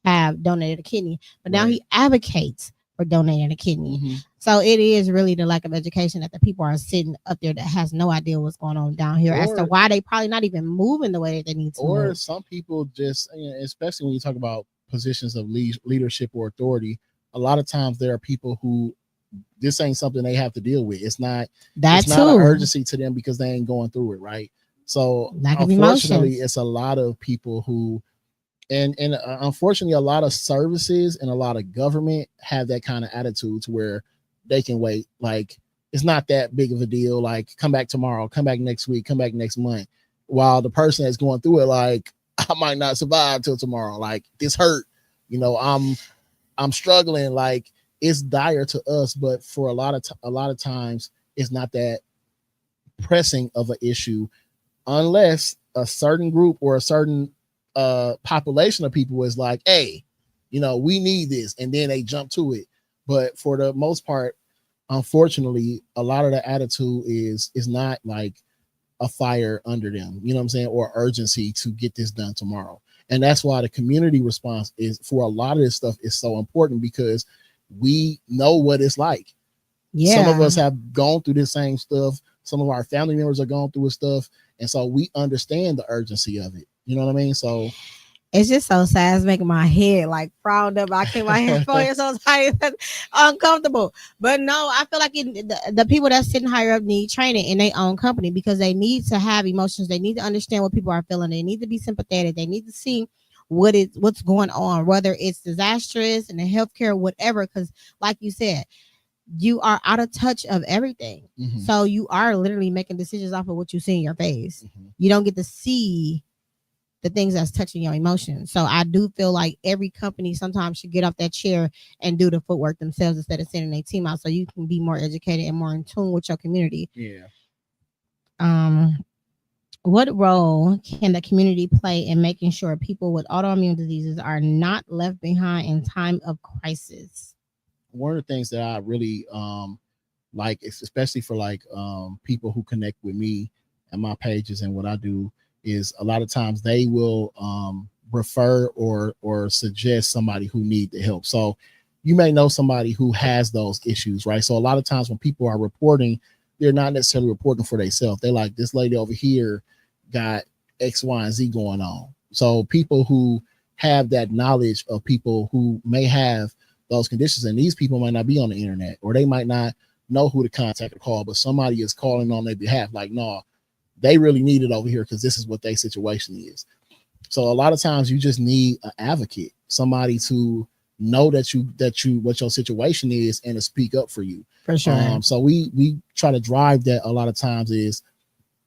have donated a kidney, but now he advocates for donating a kidney. So it is really the lack of education that the people are sitting up there that has no idea what's going on down here, as to why they probably not even moving the way that they need to. Or move. Some people just, especially when you talk about positions of leadership or authority, a lot of times there are people who this ain't something they have to deal with. It's not an urgency to them because they ain't going through it, right? So unfortunately, it's a lot of people who and unfortunately a lot of services and a lot of government have that kind of attitude to where they can wait. Like, it's not that big of a deal. Like, come back tomorrow, come back next week, come back next month. While the person that's going through it, like, I might not survive till tomorrow. Like, this hurt, I'm struggling. Like, it's dire to us, but for a lot of times it's not that pressing of an issue unless a certain group or a certain population of people is like, hey, we need this, and then they jump to it. But for the most part, unfortunately, a lot of the attitude is not like a fire under them, you know what I'm saying, or urgency to get this done tomorrow. And that's why the community response is for a lot of this stuff is so important, because we know what it's like. Some of us have gone through this same stuff. Some of our family members are going through this stuff. And so we understand the urgency of it. You know what I mean? So it's just so sad. It's making my head like frowned up. I keep my head falling so tight, uncomfortable. But no, I feel like the people that's sitting higher up need training in their own company, because they need to have emotions. They need to understand what people are feeling. They need to be sympathetic. They need to see what's going on, whether it's disastrous in the healthcare, whatever. Because like you said, you are out of touch of everything. So you are literally making decisions off of what you see in your face. You don't get to see the things that's touching your emotions. So I do feel like every company sometimes should get off that chair and do the footwork themselves instead of sending their team out, so you can be more educated and more in tune with your community. What role can the community play in making sure people with autoimmune diseases are not left behind in time of crisis? One of the things that I really like, especially for like people who connect with me and my pages and what I do, is a lot of times they will refer or suggest somebody who need the help. So you may know somebody who has those issues, right? So a lot of times when people are reporting, they're not necessarily reporting for themselves. They're like, this lady over here got X, Y, and Z going on. So people who have that knowledge of people who may have those conditions, and these people might not be on the internet, or they might not know who to contact or call, but somebody is calling on their behalf, like, no, they really need it over here because this is what their situation is. So a lot of times you just need an advocate, somebody to know that you what your situation is and to speak up for you. For sure. So we try to drive that a lot of times is,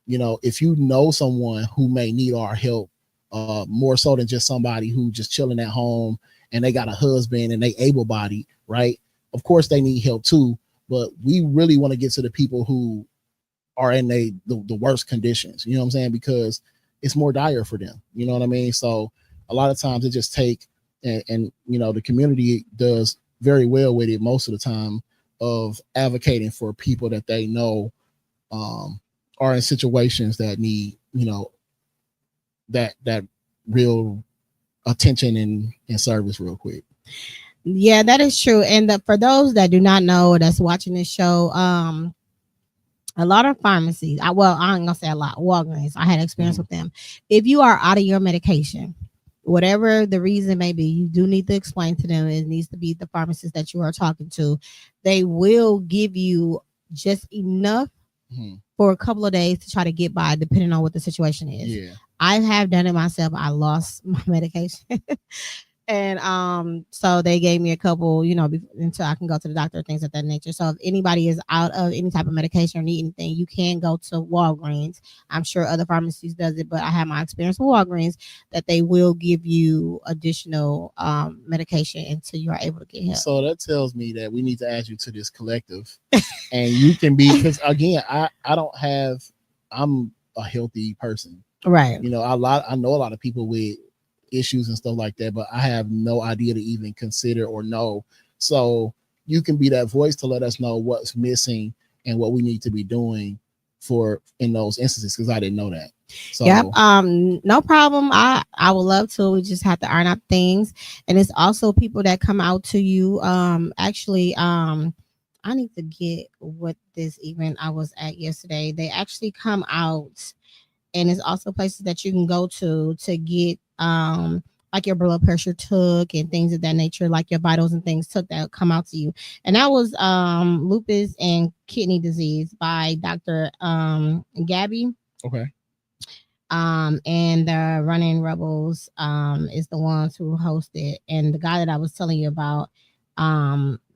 if you know someone who may need our help, more so than just somebody who just chilling at home and they got a husband and they able-bodied, right? Of course they need help too, but we really want to get to the people who are in the worst conditions, you know what I'm saying? Because it's more dire for them, you know what I mean? So a lot of times it just take, and the community does very well with it most of the time, of advocating for people that they know are in situations that need, that real attention and service real quick. Yeah, that is true. And for those that do not know, that's watching this show, a lot of pharmacies, I'm gonna say a lot, Walgreens, I had experience with them. If you are out of your medication, whatever the reason may be, you do need to explain to them. It needs to be the pharmacist that you are talking to. They will give you just enough for a couple of days to try to get by, depending on what the situation is. Yeah. I have done it myself. I lost my medication. And so they gave me a couple, until I can go to the doctor, things of that nature. So if anybody is out of any type of medication or need anything, you can go to Walgreens. I'm sure other pharmacies does it, but I have my experience with Walgreens that they will give you additional medication until you are able to get help. So that tells me that we need to add you to this collective, and you can be, because again, I'm a healthy person, right? I know a lot of people with issues and stuff like that, but I have no idea to even consider or know. So you can be that voice to let us know what's missing and what we need to be doing in those instances, because I didn't know that. So yep, no problem. I would love to. We just have to iron out things. And it's also people that come out to you. Actually, I need to get what this event I was at yesterday. They actually come out, and it's also places that you can go to get like your blood pressure took and things of that nature, like your vitals and things took, that come out to you. And that was lupus and kidney disease by Dr. Gabby. Okay. And the Running Rebels is the ones who hosted, and the guy that I was telling you about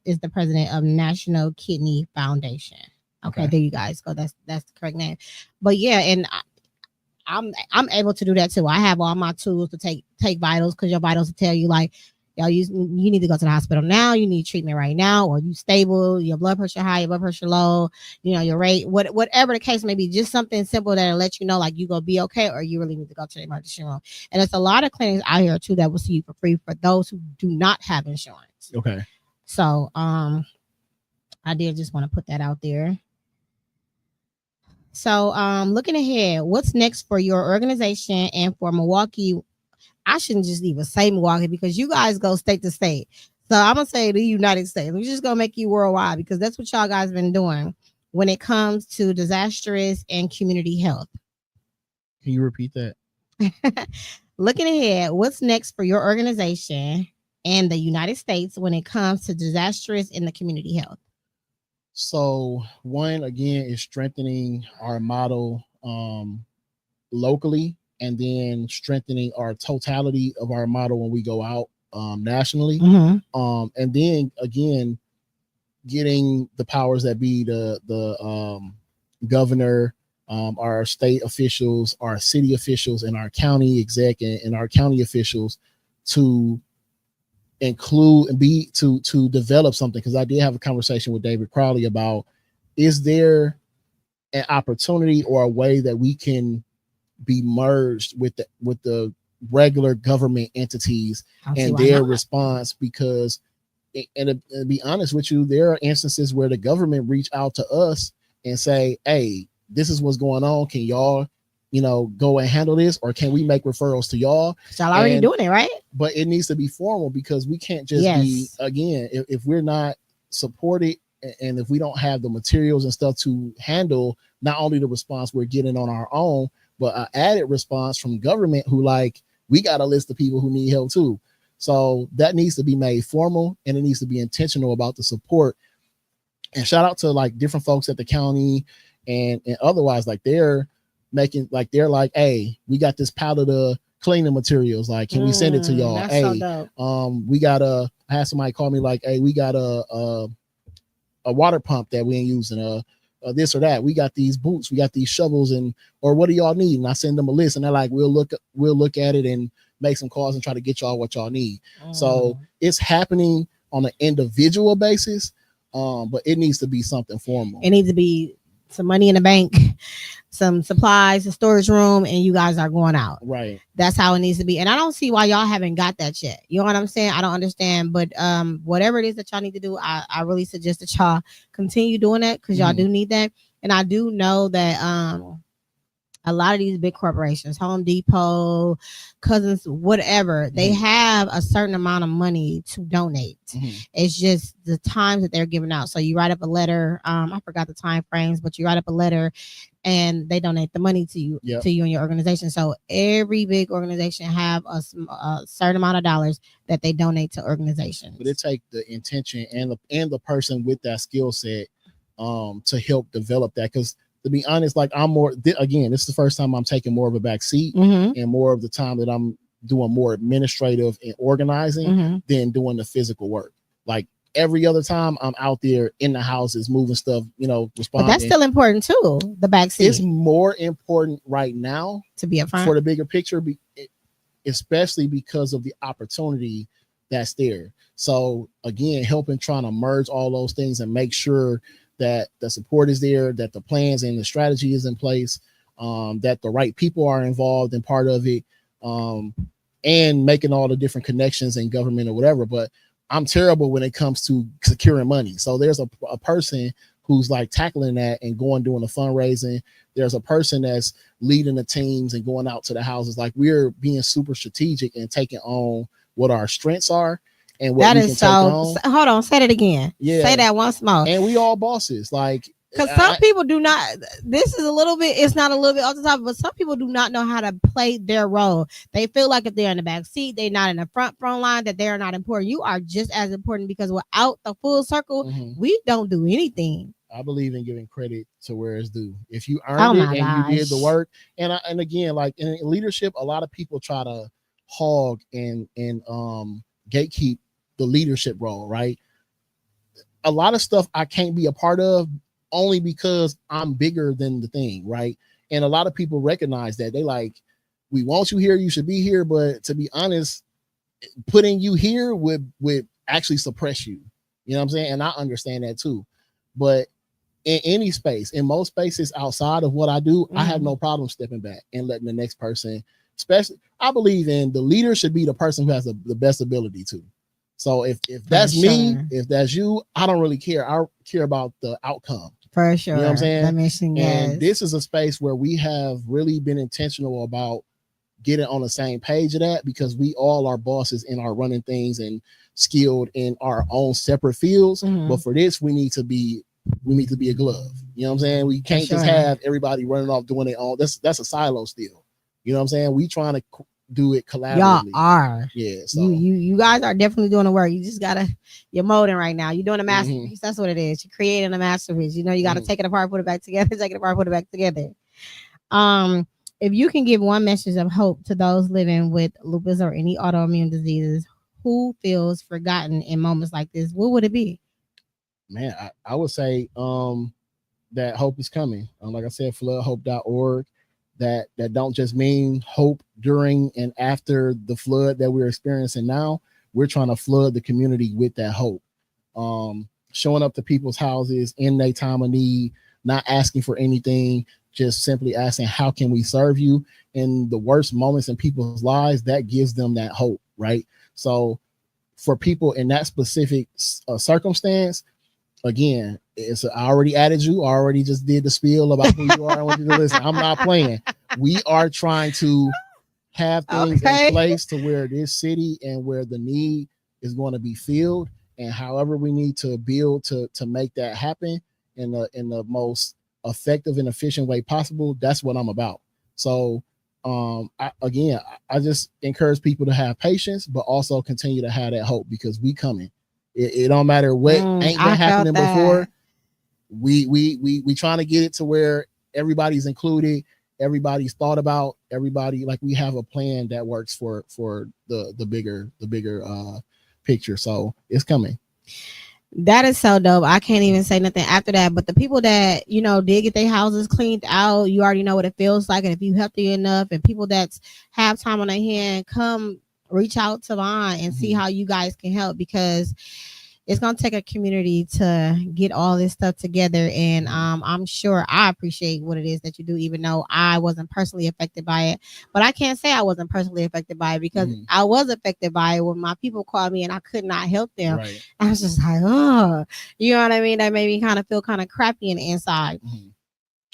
is the president of National Kidney Foundation. Okay. There you guys go. That's the correct name. But yeah, and I'm able to do that too. I have all my tools to take vitals, because your vitals will tell you, like, yo, you need to go to the hospital now. You need treatment right now, or you stable, your blood pressure high, your blood pressure low, your rate, whatever the case may be. Just something simple that'll let you know, like, you gonna be okay, or you really need to go to the emergency room. And there's a lot of clinics out here too that will see you for free for those who do not have insurance. Okay. So I did just want to put that out there. So looking ahead, what's next for your organization and for Milwaukee? I shouldn't just even say Milwaukee, because you guys go state to state. So I'm going to say the United States. We're just going to make you worldwide, because that's what y'all guys been doing when it comes to disastrous and community health. Can you repeat that? Looking ahead, what's next for your organization and the United States when it comes to disastrous and the community health? So one, again, is strengthening our model locally, and then strengthening our totality of our model when we go out nationally. And then again, getting the powers that be, the governor, our state officials, our city officials, and our county exec and our county officials to include and to develop something. Because I did have a conversation with David Crowley about, is there an opportunity or a way that we can be merged with the regular government entities and their response? Because, and to be honest with you, there are instances where the government reach out to us and say, hey, this is what's going on. Can y'all go and handle this, or can we make referrals to y'all? Y'all already doing it, right? But it needs to be formal, because we can't just be, again, if we're not supported, and if we don't have the materials and stuff to handle not only the response we're getting on our own, but an added response from government who, like, we got a list of people who need help too. So that needs to be made formal, and it needs to be intentional about the support. And shout out to, like, different folks at the county and otherwise, like, they're making, like, they're like, hey, we got this pallet of cleaning materials, like, can we send it to y'all? Hey, so we got I had somebody call me like, hey, we got a water pump that we ain't using, this or that. We got these boots, we got these shovels, or what do y'all need? And I send them a list, and they're like, we'll look at it and make some calls and try to get y'all what y'all need. So it's happening on an individual basis, but it needs to be something formal. It needs to be some money in the bank, some supplies, a storage room, and you guys are going out. Right. That's how it needs to be. And I don't see why y'all haven't got that yet. You know what I'm saying? I don't understand. But whatever it is that y'all need to do, I really suggest that y'all continue doing that, because y'all do need that. And I do know that a lot of these big corporations, Home Depot, Cousins, whatever, they have a certain amount of money to donate. It's just the times that they're giving out. So you write up a letter. I forgot the time frames, but you write up a letter and they donate the money to you, to you and your organization. So every big organization have a certain amount of dollars that they donate to organizations. But it takes the intention and the person with that skill set to help develop that. Because to be honest, like again, this is the first time I'm taking more of a back seat, and more of the time that I'm doing more administrative and organizing than doing the physical work. Like every other time I'm out there in the houses moving stuff, responding. But that's still important too, the back seat. It's more important right now to be up front for the bigger picture, especially because of the opportunity that's there. So again, trying to merge all those things and make sure that the support is there, that the plans and the strategy is in place, that the right people are involved in part of it, and making all the different connections in government or whatever. But I'm terrible when it comes to securing money. So there's a person who's like tackling that and doing the fundraising. There's a person that's leading the teams and going out to the houses. Like, we're being super strategic and taking on what our strengths are. And what that we is can so. take on. Hold on, say that again. Yeah, say that once more. And we all bosses, like, because some people do not. This is a little bit. It's not a little bit off the top, but some people do not know how to play their role. They feel like if they're in the back seat, they're not in the front line, that they are not important. You are just as important, because without the full circle, we don't do anything. I believe in giving credit to where it's due. If you earned it and you did the work, and again, like in leadership, a lot of people try to hog and gatekeep the leadership role, right? A lot of stuff I can't be a part of only because I'm bigger than the thing, right? And a lot of people recognize that. They like, we want you here, you should be here, but to be honest, putting you here would actually suppress you. You know what I'm saying? And I understand that too. But in any space, in most spaces outside of what I do, I have no problem stepping back and letting the next person, especially, I believe in the leader should be the person who has the best ability to. So if that's me, if that's you, I don't really care. I care about the outcome. For sure. You know what I'm saying? That makes sense. And this is a space where we have really been intentional about getting on the same page of that, because we all are bosses and are running things and skilled in our own separate fields. But for this, we need to be a glove. You know what I'm saying? We can't just have everybody running off doing it all. That's a silo still. You know what I'm saying? We trying to do it collaboratively. Y'all are. Yeah. So you guys are definitely doing the work. You just you're molding right now. You're doing a masterpiece. That's what it is. You're creating a masterpiece. You gotta take it apart, put it back together, take it apart, put it back together. If you can give one message of hope to those living with lupus or any autoimmune diseases who feels forgotten in moments like this, what would it be? Man, I would say that hope is coming. Like I said, floodhope.org. That don't just mean hope during and after the flood that we're experiencing now. We're trying to flood the community with that hope. Showing up to people's houses in their time of need, not asking for anything, just simply asking, how can we serve you in the worst moments in people's lives? That gives them that hope, right? So for people in that specific circumstance, again, I already added you. I already just did the spiel about who you are. I want you to listen. I'm not playing. We are trying to have things in place to where this city and where the need is going to be filled, and however we need to build to make that happen in the most effective and efficient way possible. That's what I'm about. So I just encourage people to have patience, but also continue to have that hope, because we coming. It don't matter what ain't been happening before. We trying to get it to where everybody's included, everybody's thought about, everybody, like, we have a plan that works for the bigger picture. So it's coming. That is so dope. I can't even say nothing after that. But the people that, you know, did get their houses cleaned out, you already know what it feels like. And if you healthy enough and people that's have time on their hand, come reach out to Vaun and see how you guys can help, because it's going to take a community to get all this stuff together. And I'm sure I appreciate what it is that you do, even though I wasn't personally affected by it. But I can't say I wasn't personally affected by it, because I was affected by it when my people called me and I could not help them. Right. I was just like, oh, you know what I mean? That made me kind of feel kind of crappy in the inside.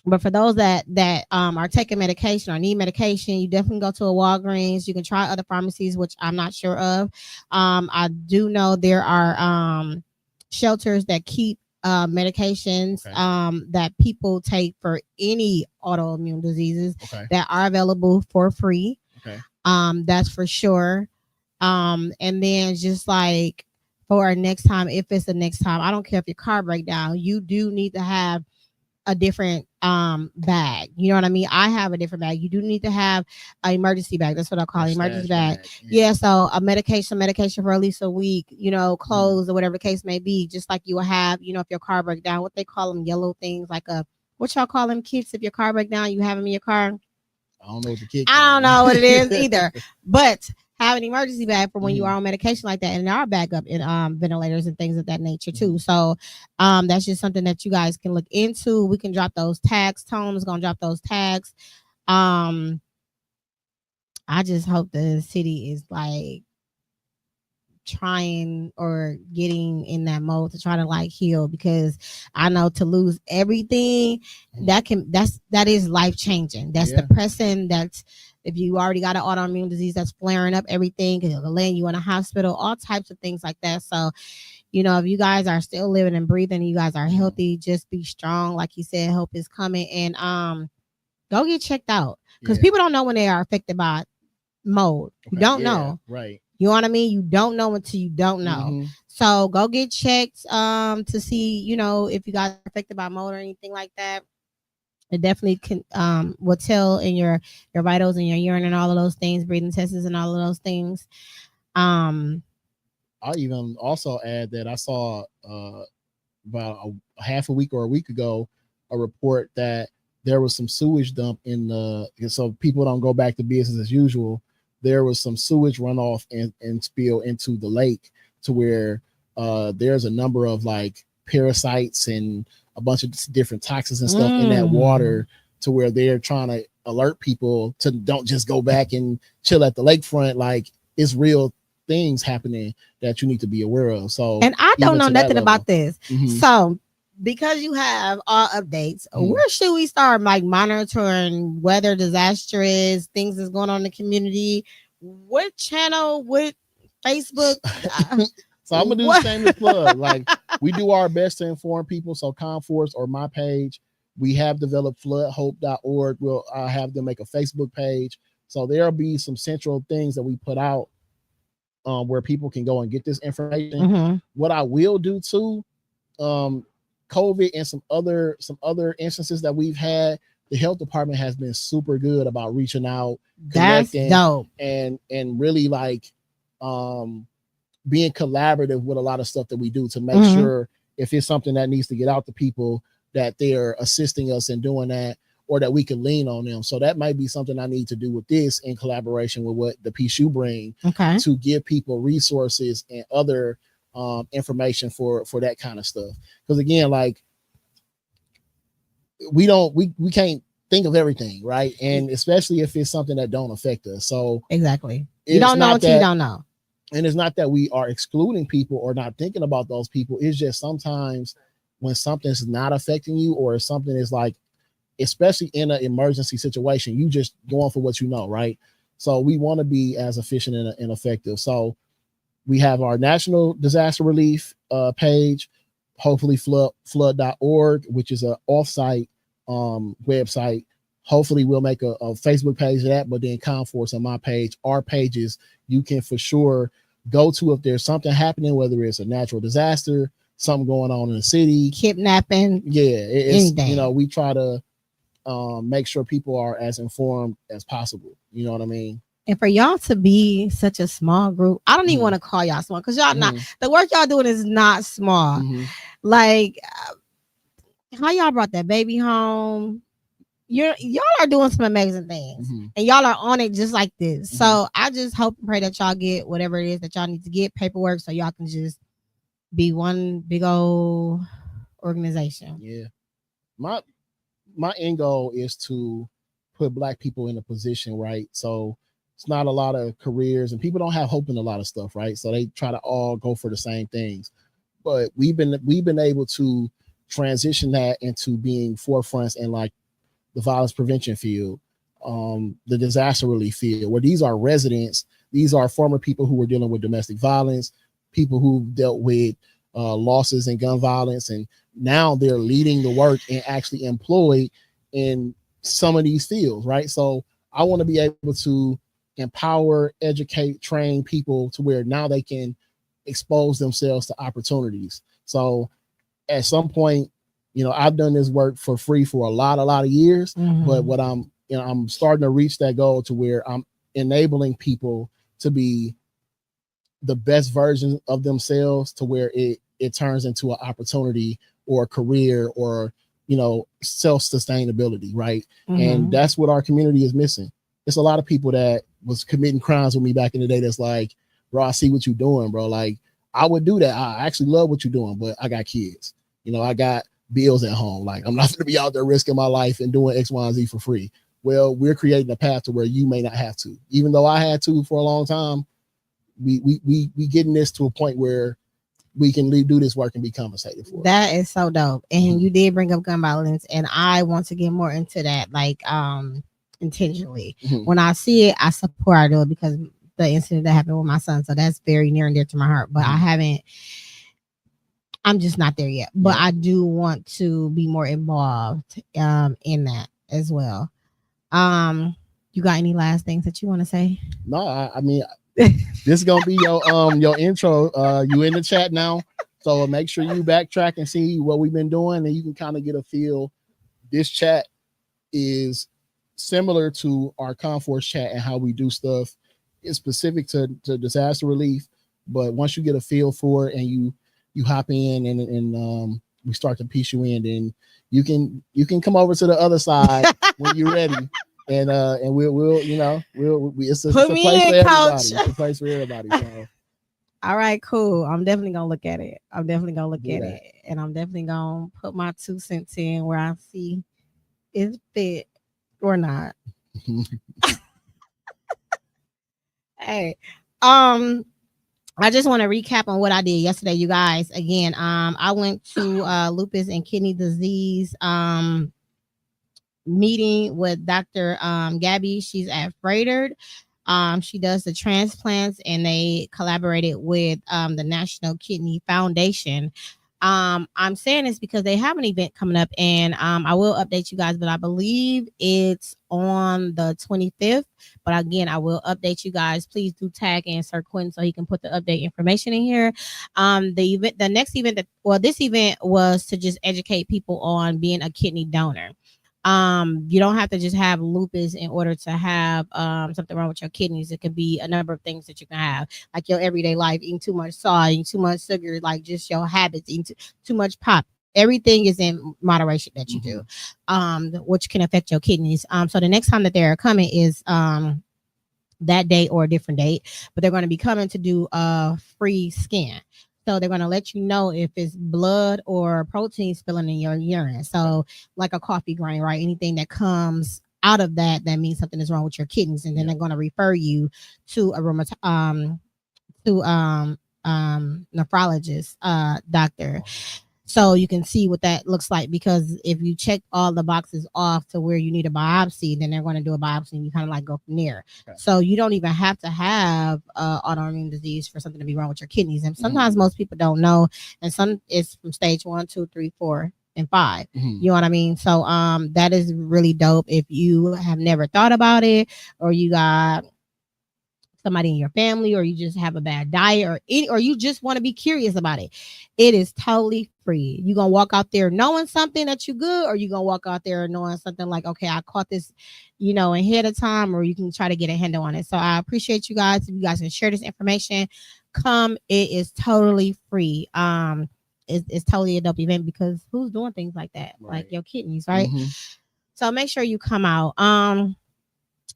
But for those that are taking medication or need medication, you definitely go to a Walgreens. You can try other pharmacies, which I'm not sure of. I do know there are shelters that keep medications that people take for any autoimmune diseases that are available for free. That's for sure. And then just like for our next time, if it's the next time, I don't care if your car break down, you do need to have a different bag. You know what I mean? I have a different bag. You do need to have an emergency bag. That's what I call it, emergency bag. Yeah, so a medication for at least a week, you know, clothes or whatever the case may be, just like you will have, you know, if your car break down, what they call them yellow things, like what y'all call them kits. If your car break down, you have them in your car. I don't know what the kit. I don't know what it is either, but have an emergency bag for when you are on medication like that, and there are backup in ventilators and things of that nature too. So that's just something that you guys can look into. We can drop those tags. Tone is gonna drop those tags. I just hope the city is like trying or getting in that mode to try to like heal, because I know to lose everything that is life changing. That's depressing. That's if you already got an autoimmune disease that's flaring up everything, it'll land you in a hospital, all types of things like that. So, you know, if you guys are still living and breathing, you guys are healthy, just be strong. Like you said, help is coming, and go get checked out, because people don't know when they are affected by mold. You don't know. Right. You know what I mean? You don't know until you don't know. So go get checked to see, you know, if you guys are affected by mold or anything like that. It definitely can will tell in your vitals and your urine and all of those things, breathing tests and all of those things. I'll even also add that I saw about a half a week or a week ago a report that there was some sewage dump so people don't go back to business as usual. There was some sewage runoff and spill into the lake, to where there's a number of like parasites and a bunch of different toxins and stuff in that water, to where they're trying to alert people to don't just go back and chill at the lakefront. Like, it's real things happening that you need to be aware of. So, and I don't know nothing about this. So, because you have all updates, where should we start like monitoring weather disasters, things that's going on in the community? What channel? What Facebook? So I'm gonna do the same as Flood. Like, we do our best to inform people. So Conforce or my page, we have developed floodhope.org. We'll have them make a Facebook page. So there'll be some central things that we put out where people can go and get this information. What I will do too, COVID and some other instances that we've had, the health department has been super good about reaching out, connecting, and really like being collaborative with a lot of stuff that we do to make sure if it's something that needs to get out to people, that they're assisting us in doing that, or that we can lean on them. So that might be something I need to do with this in collaboration with what the piece you bring, to give people resources and other information for that kind of stuff. Because again, like, we can't think of everything, right? And especially if it's something that don't affect us. So exactly, you don't know until you don't know. And it's not that we are excluding people or not thinking about those people. It's just sometimes when something's not affecting you, or something is like, especially in an emergency situation, you just going for what you know, right? So we want to be as efficient and effective. So we have our National Disaster Relief page, hopefully flood.org, which is an offsite website. Hopefully we'll make a Facebook page of that, but then Conforce on my page, our pages, you can for sure go to if there's something happening, whether it's a natural disaster, something going on in the city, kidnapping. It's, you know, we try to make sure people are as informed as possible. You know what I mean? And for y'all to be such a small group, I don't even want to call y'all small because y'all not, the work y'all doing is not small. Like, how y'all brought that baby home. Y'all are doing some amazing things, and y'all are on it just like this. So I just hope and pray that y'all get whatever it is that y'all need to get, paperwork, so y'all can just be one big old organization. Yeah. My end goal is to put Black people in a position, right? So it's not a lot of careers, and people don't have hope in a lot of stuff, right? So they try to all go for the same things. But we've been able to transition that into being forefronts in like the violence prevention field, the disaster relief field, where these are residents, these are former people who were dealing with domestic violence, people who dealt with losses and gun violence, and now they're leading the work and actually employed in some of these fields, right? So I want to be able to empower, educate, train people to where now they can expose themselves to opportunities. So at some point, I've done this work for free for a lot of years, but what I'm starting to reach that goal to where I'm enabling people to be the best version of themselves, to where it turns into an opportunity or a career or, self-sustainability, right? And that's what our community is missing. It's a lot of people that was committing crimes with me back in the day that's like, bro, I see what you're doing, bro. Like, I would do that. I actually love what you're doing, but I got kids. I got bills at home. Like, I'm not going to be out there risking my life and doing X, Y, and Z for free. Well, we're creating a path to where you may not have to. Even though I had to for a long time, we getting this to a point where we can do this work and be compensated for it. That is so dope. And you did bring up gun violence, and I want to get more into that, like, intentionally. When I see it, I support. I do it because the incident that happened with my son, so that's very near and dear to my heart. But I'm just not there yet. But I do want to be more involved in that as well. You got any last things that you want to say? No, I mean, this is gonna be your intro. You in the chat now, so make sure you backtrack and see what we've been doing, and you can kind of get a feel. This chat is similar to our Conforce chat and how we do stuff. It's specific to disaster relief, but once you get a feel for it and you hop in and we start to piece you in, then you can come over to the other side when you're ready. And we'll it's a place for everybody. It's a place for everybody. So. All right, cool. I'm definitely gonna look at it. And I'm definitely gonna put my 2 cents in where I see it's fit or not. Hey, I just want to recap on what I did yesterday, you guys. Again, I went to lupus and kidney disease meeting with Dr. Gabby. She's at Freighted. She does the transplants, and they collaborated with the National Kidney Foundation. I'm saying this because they have an event coming up, and I will update you guys, but I believe it's on the 25th. But again, I will update you guys. Please do tag and Sir Quentin so he can put the update information in here. The next event this event was to just educate people on being a kidney donor. You don't have to just have lupus in order to have something wrong with your kidneys. It could be a number of things that you can have, like your everyday life, eating too much salt, eating too much sugar, like just your habits, eating too much pop. Everything is in moderation that you do, which can affect your kidneys. So the next time that they're coming is that date or a different date, but they're going to be coming to do a free scan. So they're going to let you know if it's blood or protein spilling in your urine. So like a coffee grind, right? Anything that comes out of that means something is wrong with your kidneys. And then they're going to refer you to a nephrologist doctor. So you can see what that looks like, because if you check all the boxes off to where you need a biopsy, then they're going to do a biopsy and you kind of like go from there. Okay. So you don't even have to have autoimmune disease for something to be wrong with your kidneys. And sometimes most people don't know. And some it's from stage 1, 2, 3, 4, and 5. You know what I mean? So that is really dope. If you have never thought about it, or you got somebody in your family, or you just have a bad diet, or you just want to be curious about it, it is totally free. You gonna walk out there knowing something that you good, or you gonna walk out there knowing something like, okay, I caught this, ahead of time, or you can try to get a handle on it. So I appreciate you guys. If you guys can share this information, it is totally free. It's totally a dope event, because who's doing things like that? Right. Like your kidneys, right? So make sure you come out.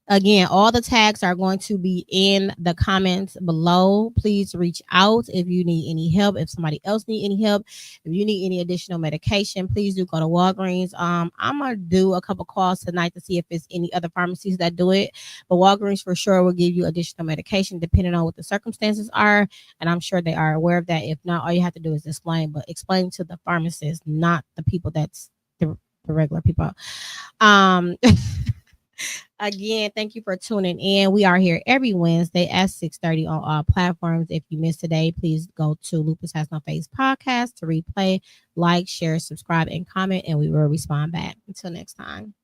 Again, all the tags are going to be in the comments below. Please reach out if you need any help. If somebody else need any help, if you need any additional medication, please do go to Walgreens. I'm gonna do a couple calls tonight to see if there's any other pharmacies that do it. But Walgreens for sure will give you additional medication depending on what the circumstances are, and I'm sure they are aware of that. If not, all you have to do is explain to the pharmacist, not the people that's the regular people. Again, thank you for tuning in. We are here every Wednesday at 6:30 on all platforms. If you missed today, please go to Lupus Has No Face podcast to replay, like, share, subscribe, and comment, and we will respond back. Until next time.